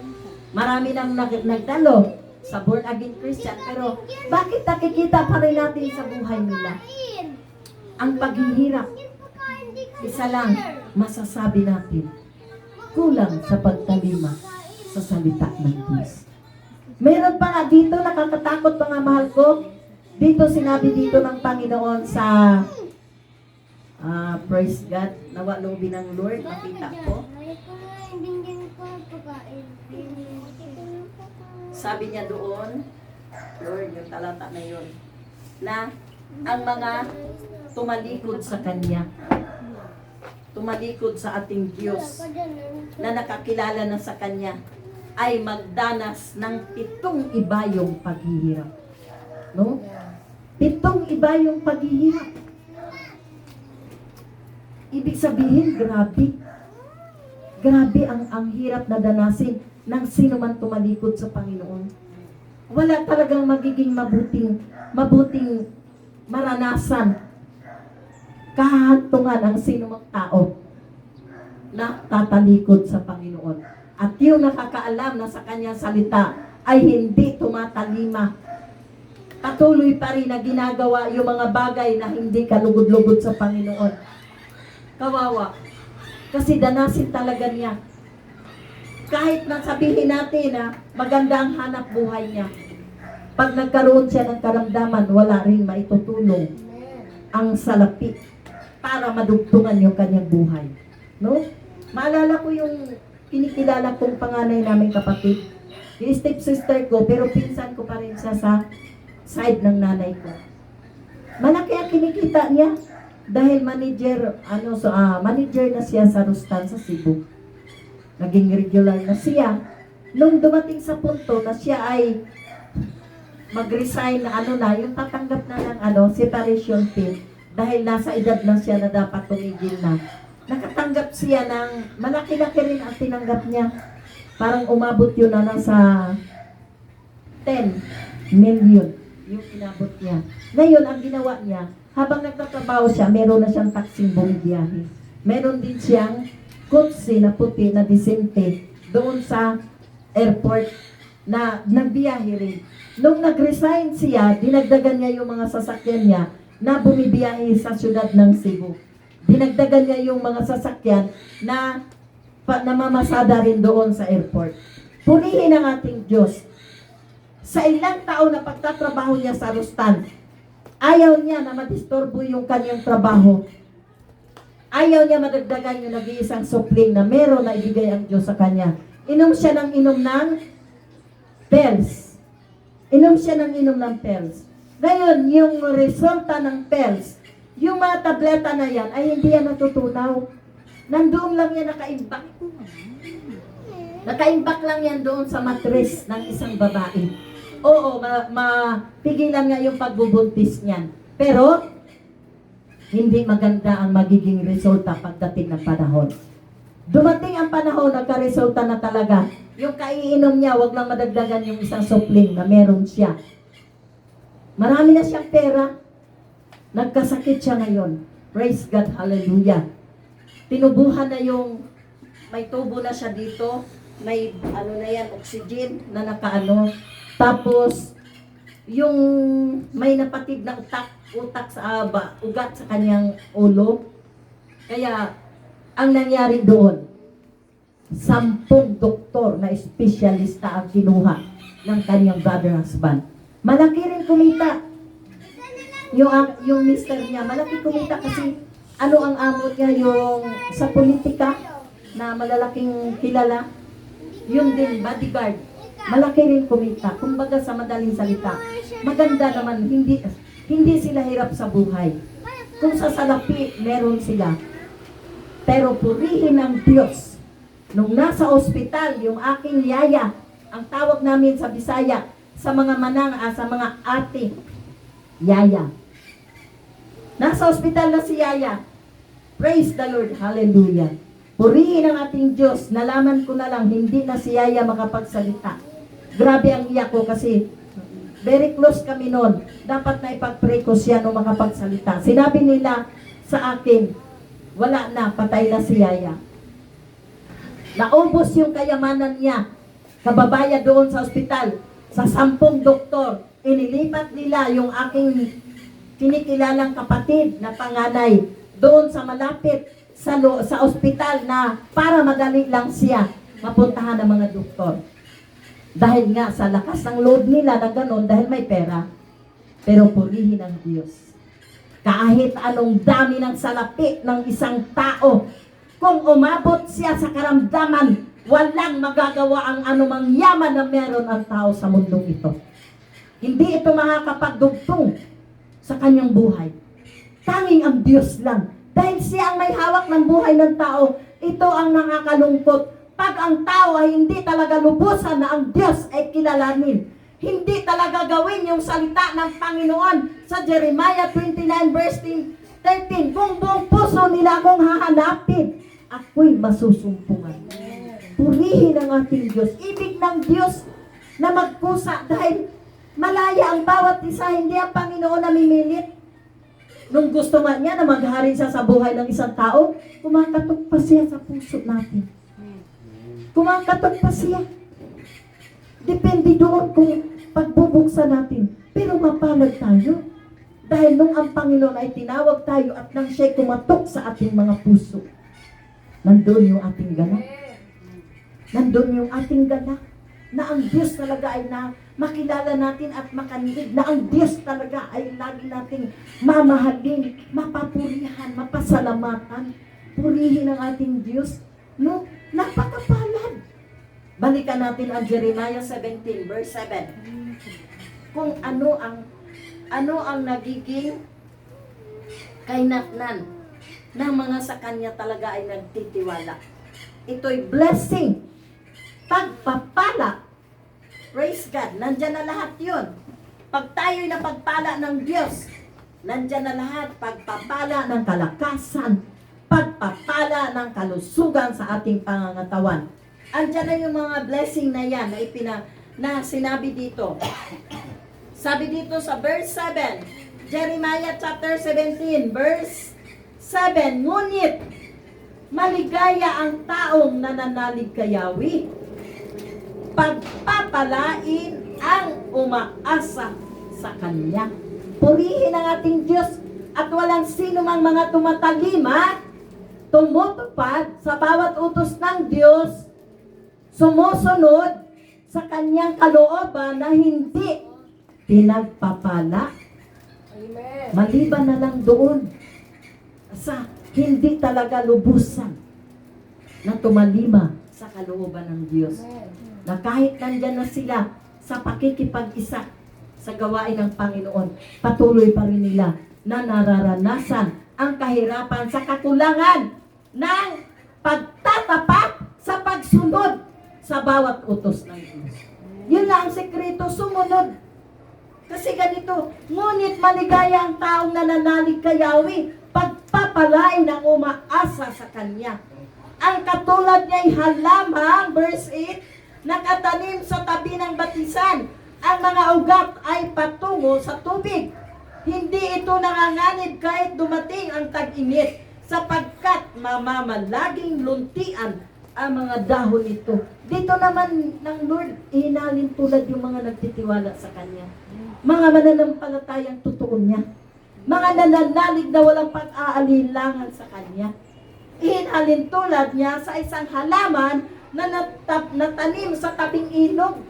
marami nang nagdalo sa born again Christian, pero bakit nakikita pa rin natin sa buhay nila ang paghihirap? Isa lang masasabi natin, kulang sa pagtalima sa salita ng Diyos. Meron pa nga dito, nakakatakot mga mahal ko. Dito sinabi dito ng Panginoon sa praise God, nawa loobin ng Lord, makita ko. Sabi niya doon, Lord, yung talata na yun, na ang mga tumalikod sa Kanya, tumalikod sa ating Diyos, na nakakilala na sa Kanya, ay magdanas ng 7 ibayong paghihirap. No? 7 ibayong paghihirap. Ibig sabihin, grabe. Grabe ang hirap na danasin ng sino man tumalikod sa Panginoon. Wala talagang magiging mabuting maranasan, kahantungan ang sino mang tao na tatalikod sa Panginoon. At yung nakakaalam na sa kanyang salita ay hindi tumatalima. Patuloy pa rin na ginagawa yung mga bagay na hindi kalugod-lugod sa Panginoon. Kawawa. Kasi danasin talaga niya. Kahit na sabihin natin na maganda ang hanap buhay niya, pag nagkaroon siya ng karamdaman, wala rin maitutulong ang salapi para madugtungan yung kanyang buhay. No? Maalala ko yung kinikilala kong panganay naming kapatid. Yung stepsister ko, pero pinsan ko pa rin siya sa side ng nanay ko. Malaki ang kinikita niya dahil manager na siya sa Rustan sa Cebu. Naging regular na siya. Nung dumating sa punto na siya ay mag-resign na yung tatanggap na ng separation pay dahil nasa edad na siya na dapat tumigil na. Nakatanggap siya ng malaki-laki rin ang tinanggap niya. Parang umabot yun na nasa 10 million yung inabot niya. Ngayon, ang ginawa niya, habang nagtatrabaho siya, meron na siyang taxing bumibiyahe. Meron din siyang kutsi na puti na disente doon sa airport na nagbiyahe rin. Nung nag-resign siya, dinagdagan niya yung mga sasakyan niya na bumibiyahe sa syudad ng Cebu. Dinagdagan niya yung mga sasakyan na namamasada rin doon sa airport. Purihin ang ating Diyos. Sa ilang taon na pagtatrabaho niya sa Rustan, ayaw niya na madisturbo yung kanyang trabaho. Ayaw niya madagdagan yung nag-iisang supling na meron na ibigay ang Diyos sa kanya. Inom siya ng inom ng pills. Inom siya ng inom ng pills. Ngayon, yung resulta ng pills, yung mga tableta na yan, ay hindi yan natutunaw. Nandoon lang yan nakaimbak. Nakaimbak lang yan doon sa mattress ng isang babae. Oo, mapigilan nga yung pagbubuntis niyan. Pero, hindi maganda ang magiging resulta pagdating ng panahon. Dumating ang panahon, nagka-resulta na talaga. Yung kaiinom niya, wag lang madagdagan yung isang supling na meron siya. Marami na siyang pera. Nagkasakit siya ngayon. Praise God, hallelujah. Tinubuhan na yung, may tubo na siya dito, may oxygen na nakaano. Tapos, yung may napatid na utak sa ugat sa kanyang ulo. Kaya, ang nangyari doon, 10 doktor na espesyalista ang kinuha ng kanyang brother husband. Malaki rin kumita. Yung mister niya, malaki kumita kasi ang amo niya yung sa politika na malalaking kilala. Yung din, bodyguard. Malaki rin kumita. Kumbaga sa madaling salita, maganda naman, hindi sila hirap sa buhay. Kung sa salapi, meron sila. Pero purihin ng Diyos. Nung nasa ospital, yung aking yaya, ang tawag namin sa Bisaya, sa mga sa mga ate, yaya. Nasa ospital na si yaya. Praise the Lord, hallelujah. Purihin ang ating Diyos. Nalaman ko na lang, hindi na si yaya makapagsalita. Grabe ang iyak ko kasi very close kami noon. Dapat na ipag-pray ko siya nung makapagsalita. Sinabi nila sa akin, wala na, patay na si yaya. Naubos yung kayamanan niya. Kababaya doon sa ospital. Sa 10 doktor. Inilipat nila yung aking kinikilalang kapatid na panganay doon sa malapit sa ospital na para madali lang siya mapuntahan ng mga doktor. Dahil nga sa lakas ng loob nila na gano'n dahil may pera. Pero purihin ang Diyos. Kahit anong dami ng salapi ng isang tao, kung umabot siya sa karamdaman, walang magagawa ang anumang yaman na meron ang tao sa mundong ito. Hindi ito makakapagdugtong sa kanyang buhay. Tanging ang Diyos lang. Dahil siya ang may hawak ng buhay ng tao, ito ang nakakalungkot. Pag ang tao ay hindi talaga lubusan na ang Diyos ay kilalanin, hindi talaga gawin yung salita ng Panginoon sa Jeremiah 29 verse 13, kung buong puso nila akong hahanapin, ako'y masusumpungan. Purihin ang ating Diyos. Ibig ng Diyos na magkusa dahil malaya ang bawat isa, hindi ang Panginoon namimilit. Nung gusto nga niya na magharin siya sa buhay ng isang tao, kumakatok pa siya sa puso natin. Kumakatok pa siya. Depende doon kung pagbubuksan natin. Pero mapalad tayo. Dahil nung ang Panginoon ay tinawag tayo at nang siya'y kumatok sa ating mga puso, nandun yung ating galak. Nandun yung ating galak. Na ang Diyos talaga ay na makilala natin at makanilig. Na ang Diyos talaga ay lagi nating mamahalin, mapapurihan, mapasalamatan. Purihin ang ating Diyos. No? Napakapalad. Balikan natin ang Jeremiah 17 verse 7. Kung ano ang nagiging kainatnan ng mga sa Kanya talaga ay nagtitiwala. Ito'y blessing, pagpapala. Praise God, nandyan na lahat yun. Pag tayo'y napagpala ng Diyos, nandyan na lahat. Pagpapala ng kalakasan, pagpapala ng kalusugan sa ating pangangatawan. Andyan na yung mga blessing na yan na sinabi dito. Sabi dito sa verse 7, Jeremiah chapter 17, verse 7, ngunit maligaya ang taong nananalig kay Yahweh. Pagpapalain ang umaasa sa Kanya. Purihin ang ating Diyos at walang sino mang mga tumatalima, tumutupad sa bawat utos ng Diyos, sumusunod sa Kanyang kalooban na hindi pinagpapala. Amen. Maliban na lang doon sa hindi talaga lubusan na tumalima sa kalooban ng Diyos. Na kahit nandyan na sila sa pakikipag-isa sa gawain ng Panginoon, patuloy pa rin nila na nararanasan ang kahirapan sa kakulangan ng pagtatapat sa pagsunod sa bawat utos ng Diyos. Yun lang ang sekreto, sumunod. Kasi ganito, ngunit maligaya ang taong nananalig kay Yahweh, pagpapalain ang umaasa sa Kanya. Ang katulad niya'y halamang, verse 8, nakatanim sa tabi ng batisan. Ang mga ugat ay patungo sa tubig. Hindi ito nanganganib kahit dumating ang tag-init, sapagkat mamamalaging luntian ang mga dahon nito. Dito naman ng Lord, ihinalin tulad yung mga nagtitiwala sa Kanya. Mga mananampalatayang totoo niya. Mga nananalig na walang pag-aalinlangan sa Kanya. Ihinalin tulad niya sa isang halaman na natanim sa tabing ilog,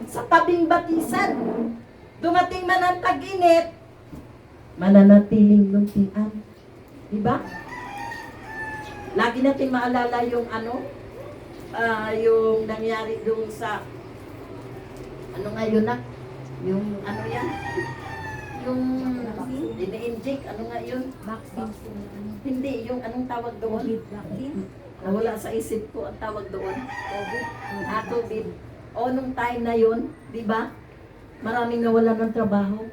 sa tabing batisan. Dumating man ang tag-init, mananatiling luntian. Diba? Lagi natin maalala yung yung nangyari doon sa ngayon na? Yung yan? Yung ini-inject, yun? Hindi, yung anong tawag doon? Nawala sa isip ko ang tawag doon. COVID. O nung time na yun, di ba? Maraming nawalan ng trabaho.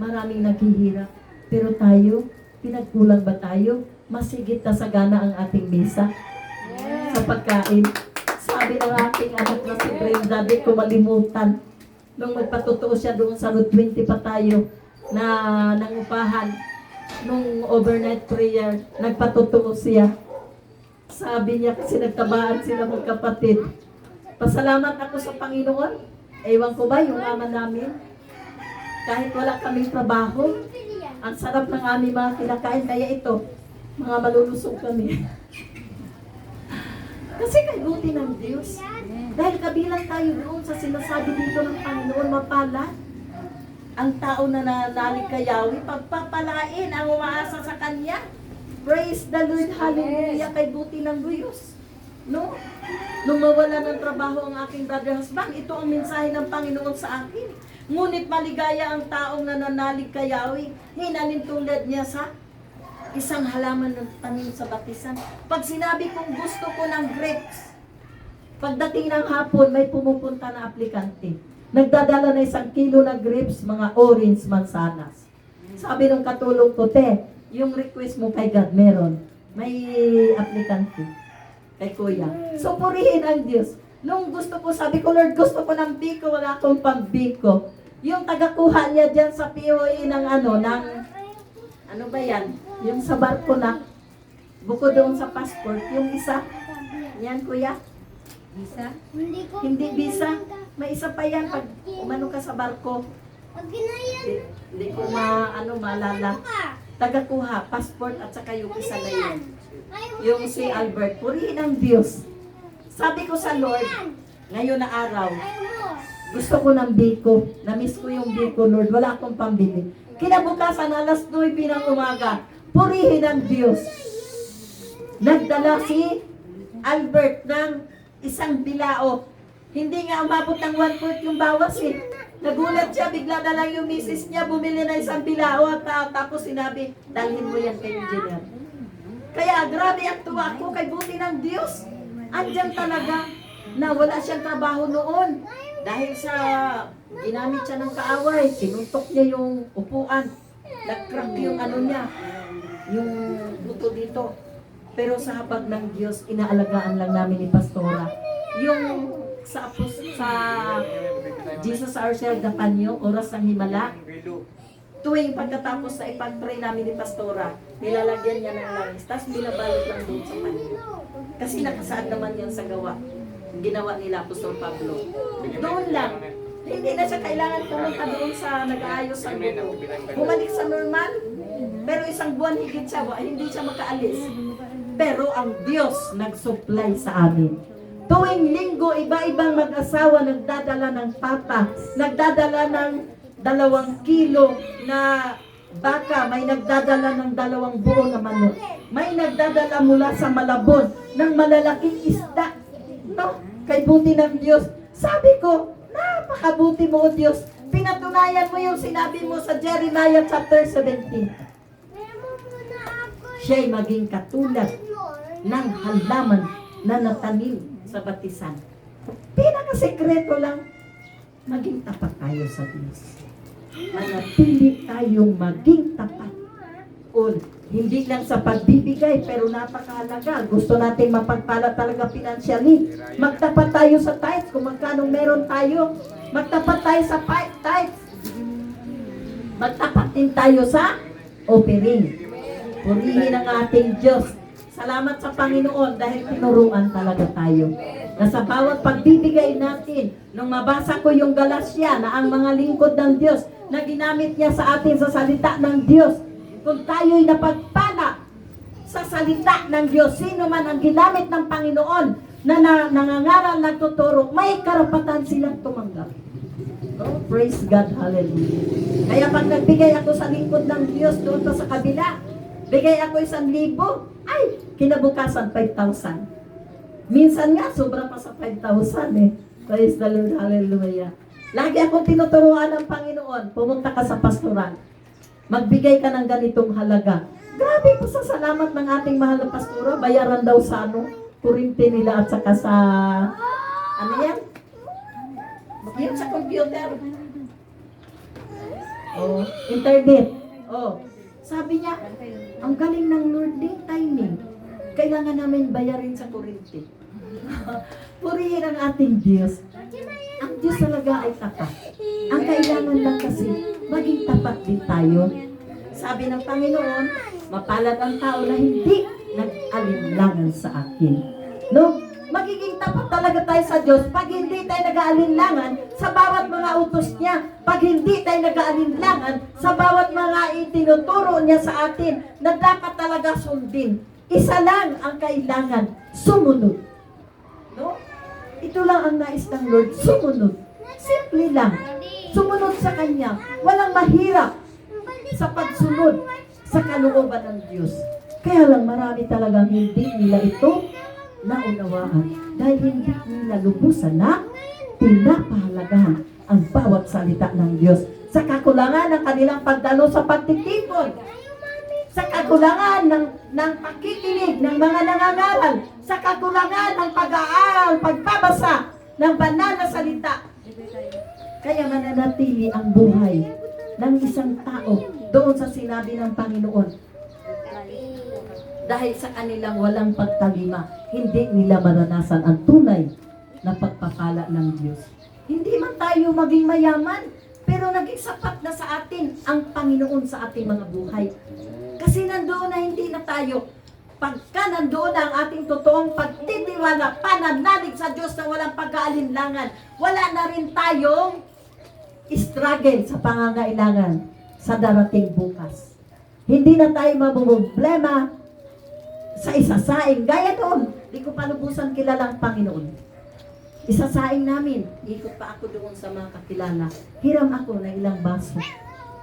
Maraming naghihirap. Pero tayo, pinagkulang ba tayo? Masigit na sagana ang ating misa sa pagkain. Sabi ng aking anak na si Brenda, di ko malimutan. Nung magpatotoo siya doon sa Route 20 pa tayo na nangupahan, nung overnight prayer, nagpatotoo siya. Sabi niya kasi nagtabaan sila magkapatid. Pasalamat ako sa Panginoon. Ewan ko ba yung ama namin? Kahit wala kaming trabaho, ang sarap ng aming mga kinakain. Kaya ito, mga malulusog kami. Kasi kay buti ng Diyos. Dahil kabilang tayo doon sa sinasabi dito ng Panginoon, mapalad ang tao na nananalig kay Yahweh, pagpapalain ang umaasa sa Kanya. Praise the Lord, hallelujah, kay buti ng Diyos. No? Nung mawala ng trabaho ang aking brother husband, ito ang mensahe ng Panginoon sa akin. Ngunit maligaya ang taong nananalig kay Yahweh, hinalin tulad niya sa isang halaman ng tanim sa batisan. Pag sinabi kong gusto ko ng grapes, pagdating ng hapon, may pumupunta na aplikante. Nagdadala na 1 kilo na grapes, mga orange, mansanas. Sabi ng katulong ko, te, yung request mo kay God, meron. May aplikante kay Kuya. So, purihin ang Diyos. Nung gusto ko, sabi ko, Lord, gusto ko ng biko, wala akong pambiko. Yung tagakuha niya dyan sa POE ng ano ba yan? Yung sa barko na, bukod doon sa passport, yung isa. Yan, Kuya. Bisa? Hindi visa. May isa pa yan pag umano ka sa barko. Hindi ko maalala. Tagakuha, passport at saka yung isa na yun. Yung si Albert, purihin ang Diyos. Sabi ko sa Lord, ngayon na araw, gusto ko ng biko. Na-miss ko yung biko, Lord. Wala akong pambili. Kinabukasan, alas 9 ng umaga, purihin ang Diyos. Nagdala si Albert ng isang bilao. Hindi nga umabot ng 1/4 yung bawas eh. Nagulat siya, bigla na lang yung misis niya, bumili na isang bilao at tapos sinabi, dalhin mo yan kay engineer. Kaya grabe ang tuwa ko kay buti ng Diyos. Andyan talaga na wala siyang trabaho noon. Dahil sa ginamit siya ng kaaway, sinuntok niya yung upuan. Nag-crack yung niya, yung buto dito. Pero sa habag ng Diyos, inaalagaan lang namin ni Pastora. Yung sa Jesus Ourselves na panyo, oras ng himala, tuwing pagkatapos sa ipag-pray namin ni Pastora, nilalagyan niya ng langis, tapos binabalot lang doon sa panyo. Kasi nakasaad naman yan sa gawa. Ginawa nila Apostol Pablo. Doon lang. Hindi na siya kailangan pumunta doon sa nag-aayos sa buto. Bumalik sa normal, pero isang buwan higit siya, hindi siya makaalis. Pero ang Diyos nag-supply sa amin. Tuwing linggo, iba-ibang mag-asawa nagdadala ng pata, nagdadala ng 2 kilo na baka, may nagdadala ng 2 buo na manok, may nagdadala mula sa Malabon ng malalaking isda. No? Kay buti ng Diyos. Sabi ko, napakabuti mo o Diyos. Pinatunayan mo yung sinabi mo sa Jeremiah chapter 17. Siya'y maging katulad ng halaman na natanim sa batisan. Pinakasekreto lang, maging tapat tayo sa Diyos. Manatili tayong maging tapat. O, hindi lang sa pagbibigay, pero napakahalaga. Gusto natin mapagpala talaga financially. Magtapat tayo sa tithes kung magkano meron tayo. Magtapat tayo sa tithes. Magtapat din tayo sa offering. Purihin ang ating Diyos. Salamat sa Panginoon dahil tinuruan talaga tayo. Na sa bawat pagbibigay natin, nung mabasa ko yung Galasya na ang mga lingkod ng Diyos na ginamit niya sa atin sa salita ng Diyos, kung tayo'y napagpala sa salita ng Diyos, sino man ang ginamit ng Panginoon na nangangaral, nagtuturo, may karapatan silang tumanggap. Oh, praise God, hallelujah. Kaya pag nagbigay ako sa lingkod ng Diyos doon pa sa kabila, bigay ako 1,000, ay, kinabukasan 5,000. Minsan nga, sobra pa sa 5,000 eh. Praise the Lord, hallelujah. Lagi akong tinuturuan ng Panginoon, pumunta ka sa pastoral, magbigay ka ng ganitong halaga. Grabe po sa salamat ng ating mahal na pastora, bayaran daw sa kurinti nila at saka sa, yan? Yan sa computer. Oh, internet. Oh, sabi niya, ang galing ng Lord day timing. Kailangan namin bayarin sa kurinti. Purihin ang ating Diyos. Ang Diyos talaga ay tapat. Ang kailangan lang kasi, maging tapat din tayo. Sabi ng Panginoon, mapalad ang tao na hindi nag-alinlangan sa akin. No? Magiging tapat talaga tayo sa Diyos pag hindi tayo nag-aalinlangan sa bawat mga utos niya. Pag hindi tayo nag-aalinlangan sa bawat mga itinuturo niya sa atin na dapat talaga sundin. Isa lang ang kailangan, sumunod. No? Ito lang ang nais ng Lord, sumunod. Simple lang. Sumunod sa Kanya. Walang mahirap sa pagsunod sa kalooban ng Diyos. Kaya lang marami talagang hindi nila ito naunawaan dahil hindi nila lubusan na pinapahalagahan ang bawat salita ng Diyos sa kakulangan ng kanilang pagdalo sa pagtitipon, sa kakulangan ng pakikinig ng mga nangangaral, sa kakulangan ng pag-aaral, pagbabasa ng banal na salita. Kaya mananatili ang buhay ng isang tao doon sa sinabi ng Panginoon. Dahil sa kanilang walang pagtalima, hindi nila maranasan ang tunay na pagpapala ng Diyos. Hindi man tayo maging mayaman, pero naging sapat na sa atin ang Panginoon sa ating mga buhay. Kasi nandoon na hindi na tayo. Pagka nandoon na ang ating totoong pagtitiwala, pananalig sa Diyos na walang pag-aalinlangan, wala na rin tayong struggle sa pangangailangan sa darating bukas. Hindi na tayo mabublema sa isasaing. Gaya doon, di ko palubusan kilala ang Panginoon. Isasaing namin, ikot pa ako doon sa mga kakilala. Hiram ako na ilang baso.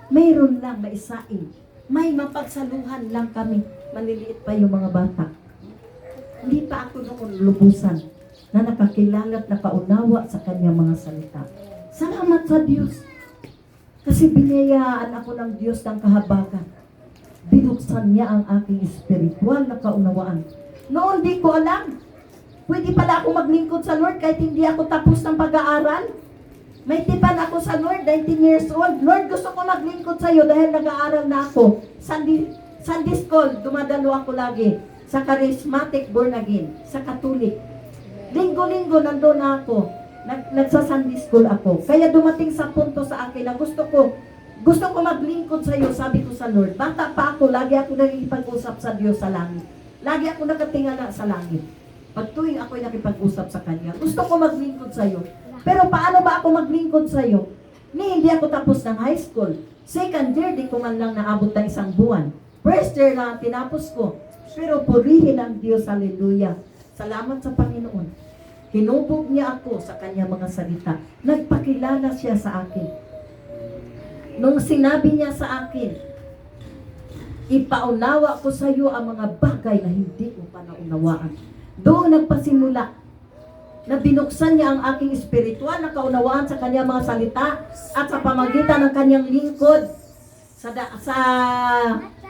Mayroon lang maisaing. May mapagsaluhan lang kami. Maliliit pa yung mga bata. Hindi pa ako doon lubusan na nakakilala at nakaunawa sa kanyang mga salita. Salamat sa Diyos. Kasi binayaan ako ng Diyos ng kahabagan. Binuksan niya ang aking espiritual na kaunawaan. Noon di ko alam. Pwede pala ako maglingkod sa Lord kahit hindi ako tapos ng pag-aaral. May tipan ako sa Lord, 19 years old. Lord, gusto ko maglingkod sa iyo dahil nag-aaral na ako. Sunday school, dumadalo ako lagi. Sa charismatic born again, sa Catholic. Linggo-linggo nandun na ako. Nagsa-Sunday school ako. Kaya dumating sa punto sa akin na gusto ko maglingkod sa iyo, sabi ko sa Lord. Bata pa ako, lagi ako nakikipag-usap sa Diyos sa langit. Lagi ako nakatingala sa langit. Pag tuwing ako'y nakipag-usap sa Kanya, gusto ko maglingkod sa iyo. Pero paano ba ako maglingkod sa iyo? Hindi ako tapos ng high school. Second year, di ko man lang naabot ng isang buwan. First year lang tinapos ko. Pero purihin ang Diyos, hallelujah. Salamat sa Panginoon. Hinubog niya ako sa Kanya mga salita. Nagpakilala siya sa akin. Nung sinabi niya sa akin, ipaunawa ko sa iyo ang mga bagay na hindi ko pa naunawaan. Doon nagpasimula na binuksan niya ang aking espiritual na kaunawaan sa Kanyang mga salita at sa pamagitan ng Kanyang lingkod sa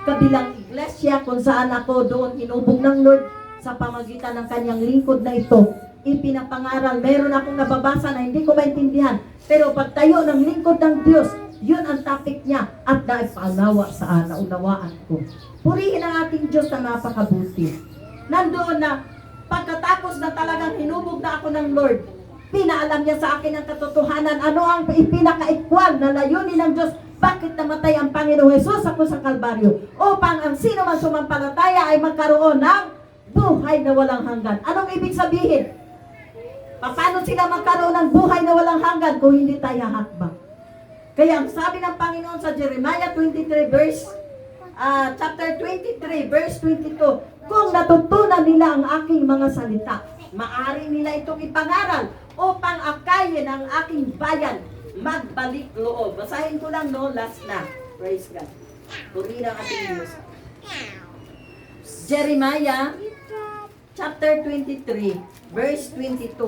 kabilang iglesia kung saan ako doon inubog ng Lord sa pamagitan ng Kanyang lingkod na ito. Ipinapangaral, meron akong nababasa na hindi ko maintindihan, pero pagtayo ng lingkod ng Diyos, yun ang topic niya at naipaunawa sa naunawaan ko. Purihin ang ating Diyos na napakabuti. Nandoon na pagkatapos na talagang hinubog na ako ng Lord, pinaalam niya sa akin ang katotohanan. Ano ang ipinakaikwal na layunin ng Diyos? Bakit namatay ang Panginoong Hesus ako sa Kalbaryo? Upang ang sino man sumampalataya ay magkaroon ng buhay na walang hanggan. Anong ibig sabihin? Paano sila magkaroon ng buhay na walang hanggan kung hindi tayo hakbang? Kaya ang sabi ng Panginoon sa Jeremiah 23 chapter 23 verse 22, kung natutunan nila ang aking mga salita, maaari nila itong ipangaral upang akayin ang aking bayan magbalik loob. Basahin ko lang last na. Praise God. Purihin ang ating Diyos. Jeremiah chapter 23 verse 22.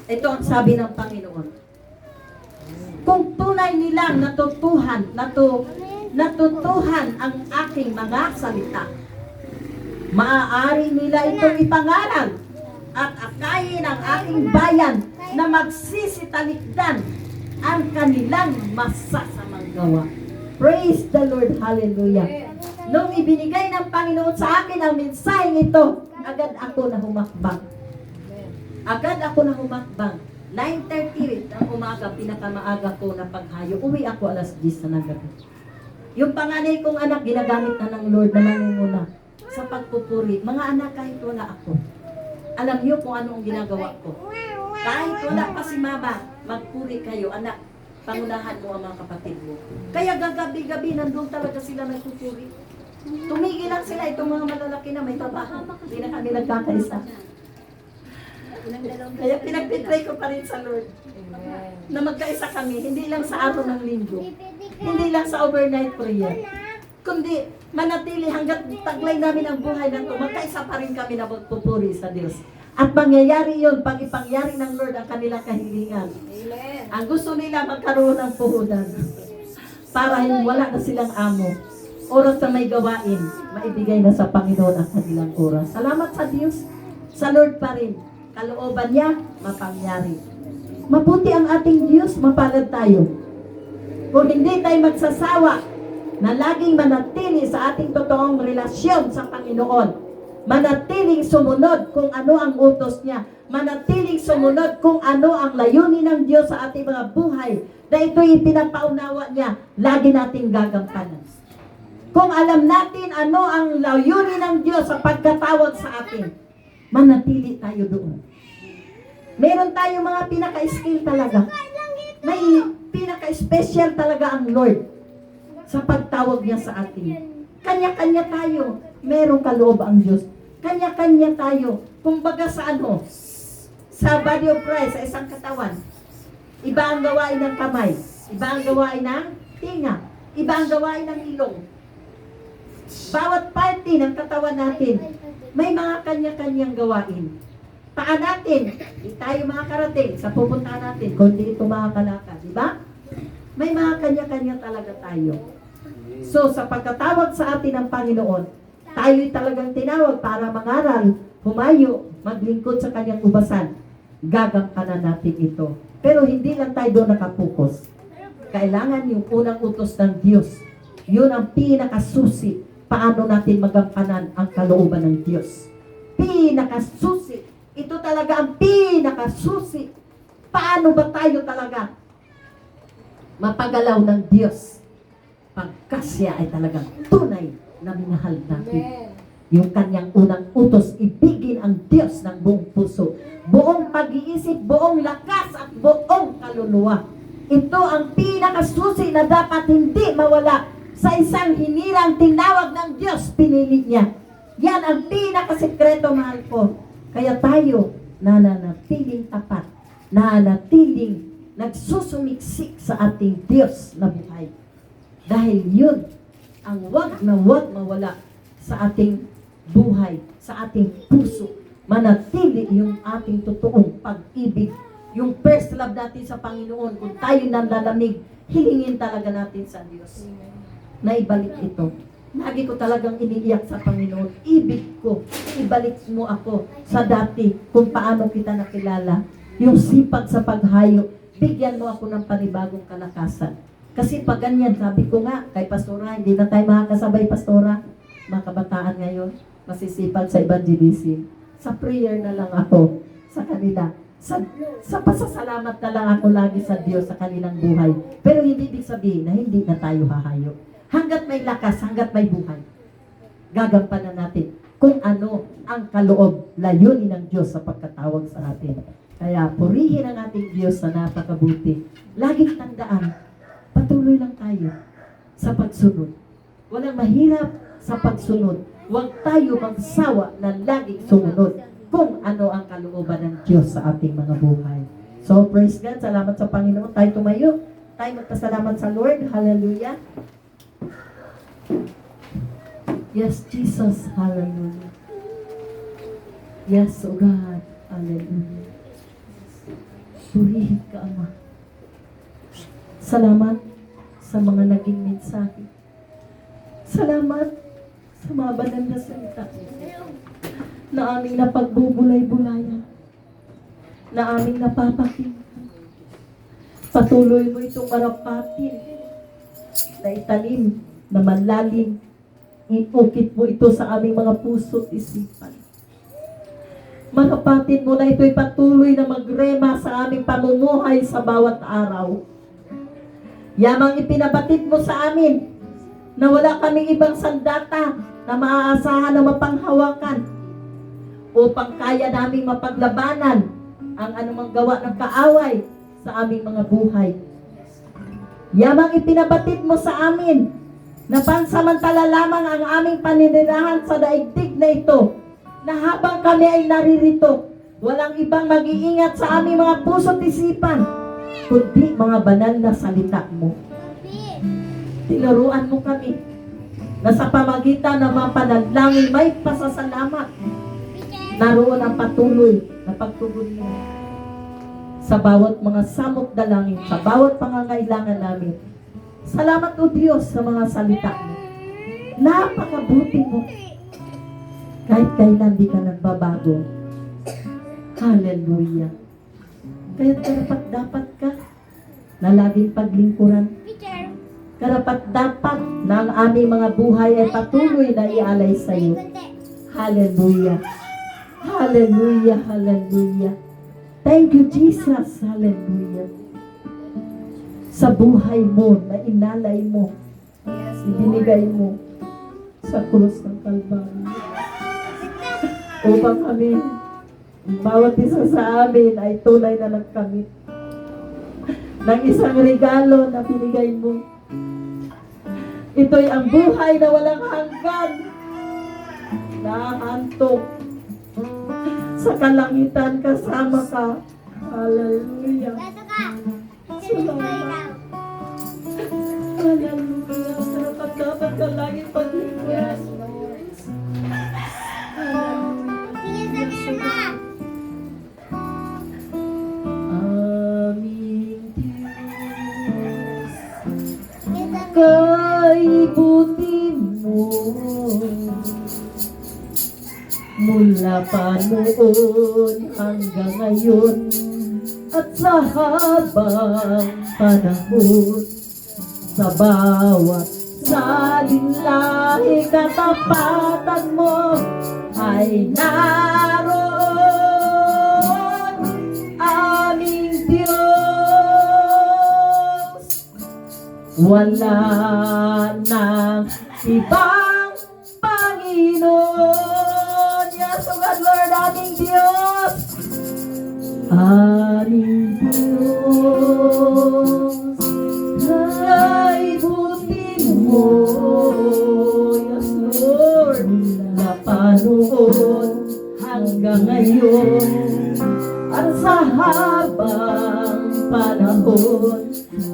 Ito ang sabi ng Panginoon. Kung tunay nilang natutuhan ang aking mga salita, maaari nila itong ipangaral at akayin ang aking bayan na magsisitalikdan ang kanilang masasamang gawa. Praise the Lord, hallelujah. Nung ibinigay ng Panginoon sa akin ang mensaheng ito, agad ako na humakbang. 9:30 ng umaga, pinakamaaga ko na paghayo. Uwi ako alas 10 na ng gabi. Yung panganay kong anak, ginagamit na ng Lord na nangunguna sa pagpupuri. Mga anak, kahit wala ako, alam niyo kung ano ang ginagawa ko. Kahit wala pa si mama, magpuri kayo, anak. Pangunahan mo ang mga kapatid mo. Kaya gagabi-gabi, nandun talaga sila nagpupuri. Tumigil lang sila, itong mga malalaki na may trabaho. Hindi na kami nagkakaisa. Kaya pinagpitray ko pa rin sa Lord na magkaisa kami, hindi lang sa araw ng linggo, hindi lang sa overnight prayer, kundi manatili hanggat taglay namin ang buhay na ito, magkaisa pa rin kami na magpupuri sa Diyos. At mangyayari yun pag ipangyari ng Lord ang kanilang kahilingan. Ang gusto nila magkaroon ng puhunan para wala na silang amo. Oras na may gawain, maibigay na sa Panginoon ang kanilang oras. Salamat sa Diyos, sa Lord pa rin. Kalooban niya, mapangyari. Mabuti ang ating Diyos, mapalad tayo. Kung hindi tayo magsasawa na laging manatili sa ating totoong relasyon sa Panginoon. Manatiling sumunod kung ano ang utos niya. Manatiling sumunod kung ano ang layunin ng Diyos sa ating mga buhay. Na ito'y pinapaunawa niya, lagi nating gagampanan. Kung alam natin ano ang layunin ng Diyos sa pagkatawag sa atin, manatili tayo doon. Meron tayo mga pinaka-skill talaga. May pinaka-special talaga ang Lord sa pagtawag niya sa atin. Kanya-kanya tayo. Merong kaloob ang Diyos. Kanya-kanya tayo. Kumbaga sa ano? Sa body of Christ, sa isang katawan. Iba ang gawain ng kamay. Iba ang gawain ng tinga. Iba ang gawain ng ilong. Bawat parte ng katawan natin, may mga kanya-kanyang gawain. Paa natin, di tayo makakarating sa pupunta natin, kundi ito makakalakad, di ba? May mga kanya-kanya talaga tayo. So, sa pagkatawag sa atin ng Panginoon, tayo'y talagang tinawag para mangaral, humayo, maglingkod sa kanyang ubasan. Gagampanan natin ito. Pero hindi lang tayo doon nakapokus. Kailangan yung unang utos ng Diyos. Yun ang pinakasusi. Paano natin magampanan ang kalooban ng Diyos. Pinakasusi. Ito talaga ang pinakasusi. Paano ba tayo talaga mapagalaw ng Diyos? Pagka siya ay talagang tunay na minahal natin. Yung kanyang unang utos, ibigin ang Diyos ng buong puso, buong pag-iisip, buong lakas at buong kaluluwa. Ito ang pinakasusi na dapat hindi mawala sa isang hinirang tinawag ng Diyos, pinili niya. Yan ang pinakasekreto, mahal ko. Kaya tayo, nananatiling tapat, nananatiling nagsusumiksik sa ating Diyos na buhay. Dahil yun ang wag na wag mawala sa ating buhay, sa ating puso. Manatili yung ating totoong pag-ibig, yung first love natin sa Panginoon. Kung tayo nanlalamig, hilingin talaga natin sa Diyos na ibalik ito. Lagi ko talagang iniiyak sa Panginoon. Ibig ko, ibalik mo ako sa dati kung paano kita nakilala. Yung sipag sa paghayo, bigyan mo ako ng panibagong kalakasan. Kasi pag ganyan, sabi ko nga, kay Pastora, hindi na tayo makakasabay, Pastora. Mga kabataan ngayon, masisipag sa evangelism. Sa prayer na lang ako sa kanila. Sa pasasalamat na lang ako lagi sa Diyos sa kanilang buhay. Pero hindi ibig sabihin na hindi na tayo hahayo. Hanggat may lakas, hanggat may buhay, gagampanan natin kung ano ang kaloob, layunin ng Diyos sa pagkatawag sa atin. Kaya purihin ang ating Diyos na napakabuti. Laging tandaan, patuloy lang tayo sa pagsunod. Walang mahirap sa pagsunod. Huwag tayo magsawa na laging sumunod kung ano ang kalooban ng Diyos sa ating mga buhay. So, praise God. Salamat sa Panginoon. Tayo tumayo. Tayo magpasalamat sa Lord. Hallelujah. Yes, Jesus. Hallelujah. Yes, O God. Hallelujah. Purihin ka, Ama. Salamat sa mga naging mensahe. Salamat sa mga banal na salita na aming napagbubulay-bulayan, na aming napapakinggan. Patuloy mo itong marapatin na italim, na malalim. Iukit mo ito sa aming mga puso at isipan. Marapatin mo na ito'y patuloy na magrema sa aming pamumuhay sa bawat araw. Yamang ipinabatid mo sa amin na wala kaming ibang sandata na maaasahan na mapanghawakan upang kaya naming mapaglabanan ang anumang gawa ng kaaway sa aming mga buhay. Yamang ipinabatid mo sa amin na pansamantala lamang ang aming paninirahan sa daigdig na ito, na habang kami ay naririto, walang ibang mag-iingat sa aming mga puso't isipan, kundi mga banal na salita mo. Tinuruan mo kami na sa pamagitan ng mga panalangin may pasasalamat. Naroon ang patuloy na pagtugon mo sa bawat mga samot dalangin, sa bawat pangangailangan namin. Salamat o Diyos sa mga salita mo. Napakabuti mo. Kahit kailan di ka nagbabago. Hallelujah. Kaya dapat ka na laging paglingkuran. Karapat dapat na ang aming mga buhay ay patuloy na ialay sa iyo. Hallelujah. Hallelujah. Hallelujah. Thank you, Jesus. Hallelujah. Sa buhay mo na inalay mo, ibinigay mo sa krus ng Kalbaryo. Upang kami, bawat isa sa amin ay tunay na nagkamit ng isang regalo na binigay mo. Ito'y ang buhay na walang hanggan, nahantok sa kalangitan kasama ka. Hallelujah. Salamat. Hallelujah. Sarap dapat ka lagi paglingkod. Yes, Lord. Aming Diyos, kaibutin mo mula pa noon hanggang ngayon at sa habang panahon sa bawat salinlahi katapatan mo ay naroon, aming Diyos. Wala nang ibang Panginoon. Yes, oh God, Lord, aming Diyos. Aming Diyos, kaibutin mo. Yes, Lord, mula pa noon hanggang ngayon at sa habang panahon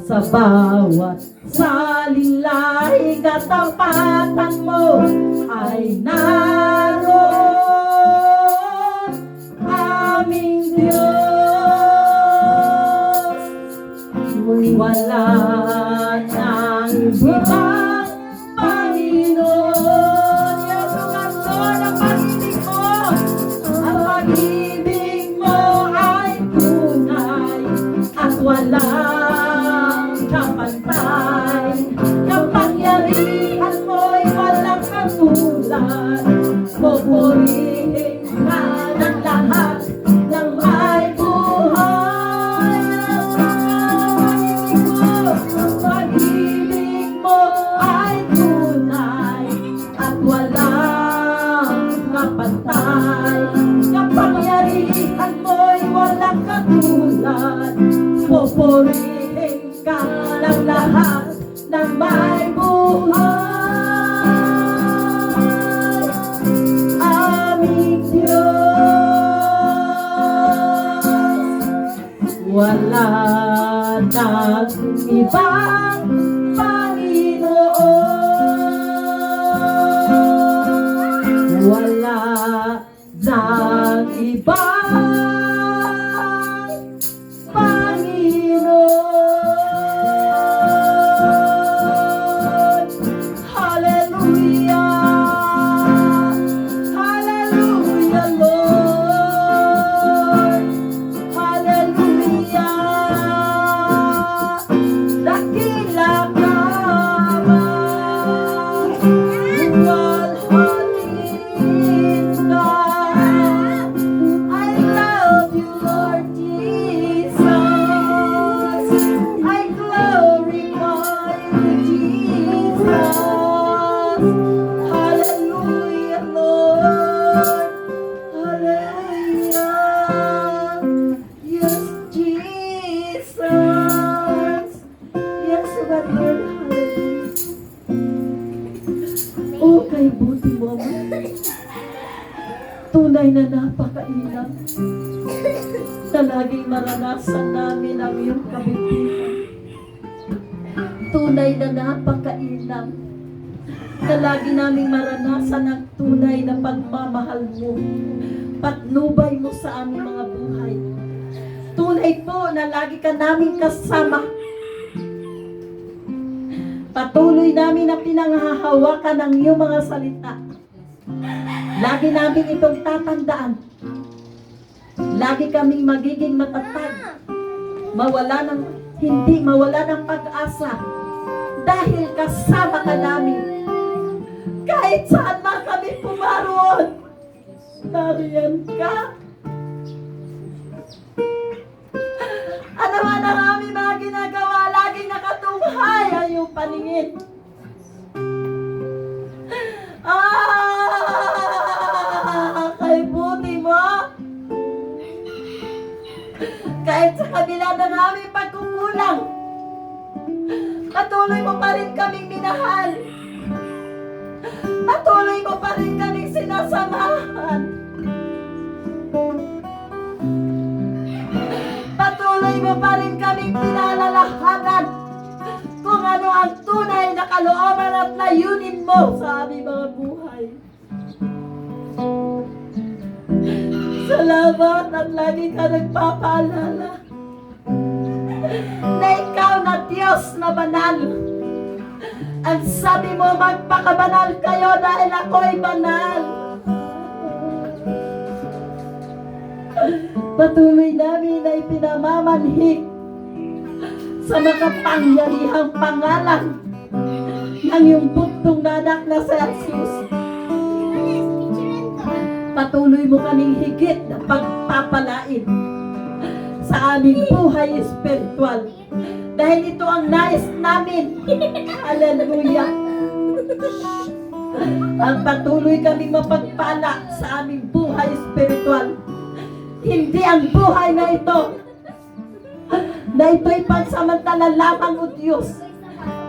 sa bawat salinlahi katapatan mo ay naroon, aming Diyos. Wala nang ibang Panginoon. Yes, oh God, Lord, ang pag-ibig mo ay tunay at walang kapantay. Kapangyarihan mo'y walang katulad. Pupurihin ka ng lahat ng may buhay. Pag-ibig mo ay tunay at walang kapantay. Kapangyarihan mo'y walang katulad. Pupurihin ka ng lahat ng may buhay, aming Diyos. Wala nang ibang Panginoon. Wala nang ibang Panginoon. Hallelujah. Hallelujah, Lord. Hallelujah. Dakila ka man, luwalhatin ka. I love you, Lord Jesus. I glorify you, Jesus. Hallelujah, Lord. Hallelujah. Yes, Jesus. Yes, God, Lord. Hallelujah. Oh, kay buti mo, Ama. Tunay na napakainam na laging maranasan namin ang iyong kabutihan. Tunay na napakainam na lagi naming maranasan ang tunay na pagmamahal mo, patnubay mo sa aming mga buhay. Tunay po na lagi ka naming kasama. Patuloy namin na pinanghahawakan ng iyong mga salita. Lagi namin itong tatandaan. Lagi kaming magiging matatag. Hindi mawala ng pag-asa. dahil kasama ka namin. Kahit saan man kami pumaroon, nariyan ka. Ano man ang aming mga ginagawa, laging nakatunghay ang iyong paningin. Kay buti mo. Kahit sa kabila ng aming pagkukulang, patuloy mo pa rin kaming minahal. Patuloy mo pa rin kaming sinasamahan. Patuloy mo pa rin kaming pinalalahanan kung ano ang tunay na kalooban at layunin mo sa aming mga buhay. Salamat at lagi ka nagpapaalala na ikaw na Diyos na banal. Ang sabi mo, magpakabanal kayo dahil ako'y banal. Patuloy namin na ipinamamanhik sa makapangyarihang pangalan ng iyong buktong na anak na si Jesus. Patuloy mo kaming higit na pagpapalain sa aming buhay espiritual. Dahil ito ang nais namin. Hallelujah. Ang patuloy kaming mapagpala sa aming buhay espiritual. Hindi ang buhay na ito, na ito'y pansamantala lamang o Diyos,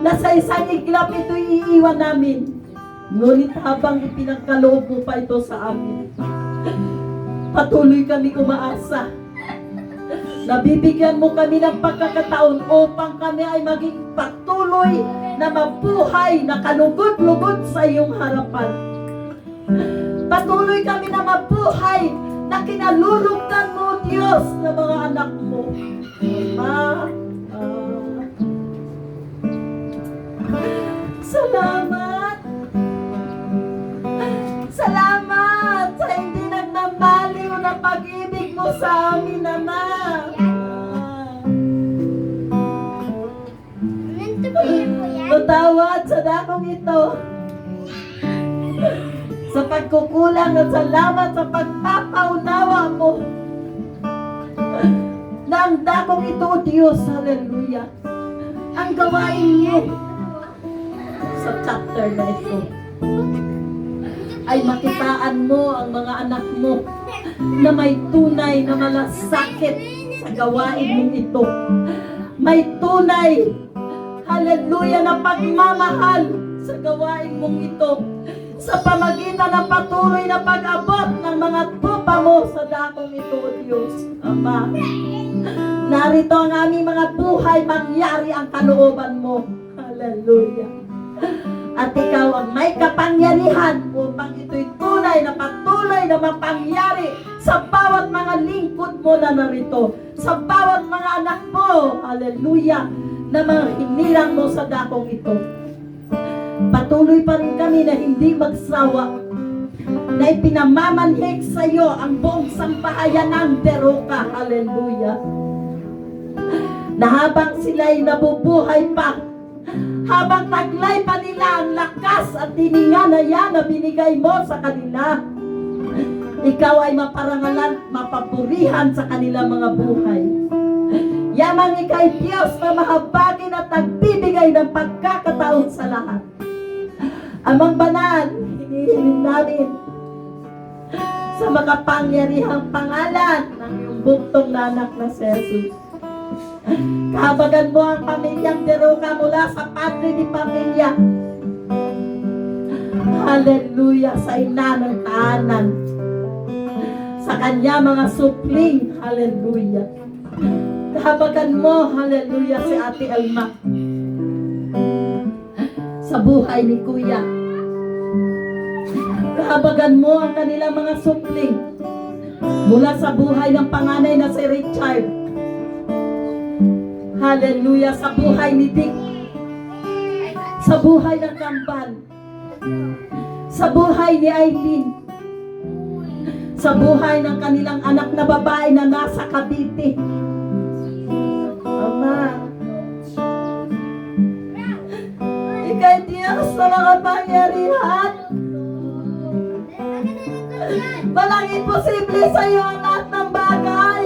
na sa isang iglap ito'y iiwan namin. Ngunit habang ipinagkaloob mo pa ito sa amin, patuloy kami umaasa. Nabibigyan mo kami ng pagkakataon upang kami ay maging patuloy na mabuhay na kalugod-lugod sa iyong harapan. Patuloy kami na mabuhay na kinalulugdan mo, Diyos, na mga anak mo. Salamat. Salamat sa hindi nagnambaliw na pag-ibig mo sa amin, Ama. Patawad sa dakong ito. Sa pagkukulang at salamat sa pagpapaunawa mo ng dakong ito, O Diyos. Hallelujah. Ang gawain niyo sa chapter na ito ay makitaan mo ang mga anak mo na may tunay na malasakit sa gawain mong ito. May tunay, hallelujah, na pagmamahal sa gawain mong ito, sa pamagitan ng patuloy na pag-abot ng mga tupa mo sa dakong ito, O Diyos. Ama, narito ang aming mga buhay, mangyari ang kalooban mo. Hallelujah. At ikaw ang may kapangyarihan upang ito'y tunay na patuloy na mapangyari sa bawat mga lingkod mo na narito, sa bawat mga anak mo, hallelujah, na mga hinilang mo sa dakong ito. Patuloy pa rin kami na hindi magsawa, na ipinamamanhik sa iyo ang buong sampahayan ng Beroka, hallelujah, na habang sila'y nabubuhay pa, habang taglay pa nila ang lakas at hininga na yan na binigay mo sa kanila, ikaw ay maparangalan, mapapurihan sa kanilang mga buhay. Yamang ika'y Diyos na mahabagin at nagbibigay ng pagkakataon sa lahat. Amang banal, hinihiling namin sa makapangyarihang pangalan ng iyong buktong na anak na si Jesus. Kahabagan mo ang pamilyang Beroka mula sa padre ni pamilya. Hallelujah, sa ina ng tahanan, sa kanya mga supling, hallelujah. Kahabagan mo, hallelujah, si Ate Alma, sa buhay ni Kuya. Kahabagan mo ang kanilang mga supling mula sa buhay ng panganay na si Richard. Hallelujah, sa buhay ni Dick, sa buhay ng Kambal, sa buhay ni Aileen, sa buhay ng kanilang anak na babae na nasa Cavite. Ama, sa makapangyarihan. Walang imposible sa iyo ang lahat ng bagay.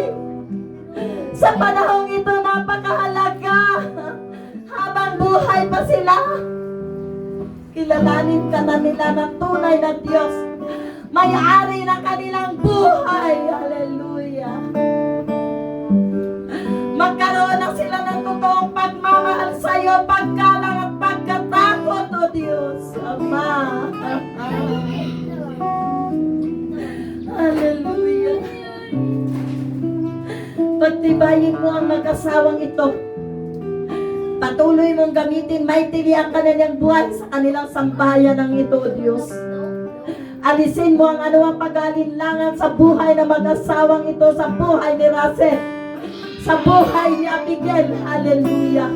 Sa panahong ito, napakahalaga. Habang buhay pa sila, kilalanin ka na nila ng tunay na Diyos. May-ari ng kanilang buhay. Hallelujah. Magkaroon na sila ng totoong pagmamahal sa iyo, paggalang at pagkatakot, O Diyos, Ama. Hallelujah. Pagtibayin mo ang mag-asawang ito. Patuloy mong gamitin mightily ang kanilang buhay sa kanilang sambahayan ng ito, O Diyos. Alisin mo ang anumang pag-alinlangan sa buhay ng mag-asawang ito, sa buhay ni Russell, sa buhay ni Abigail. Hallelujah.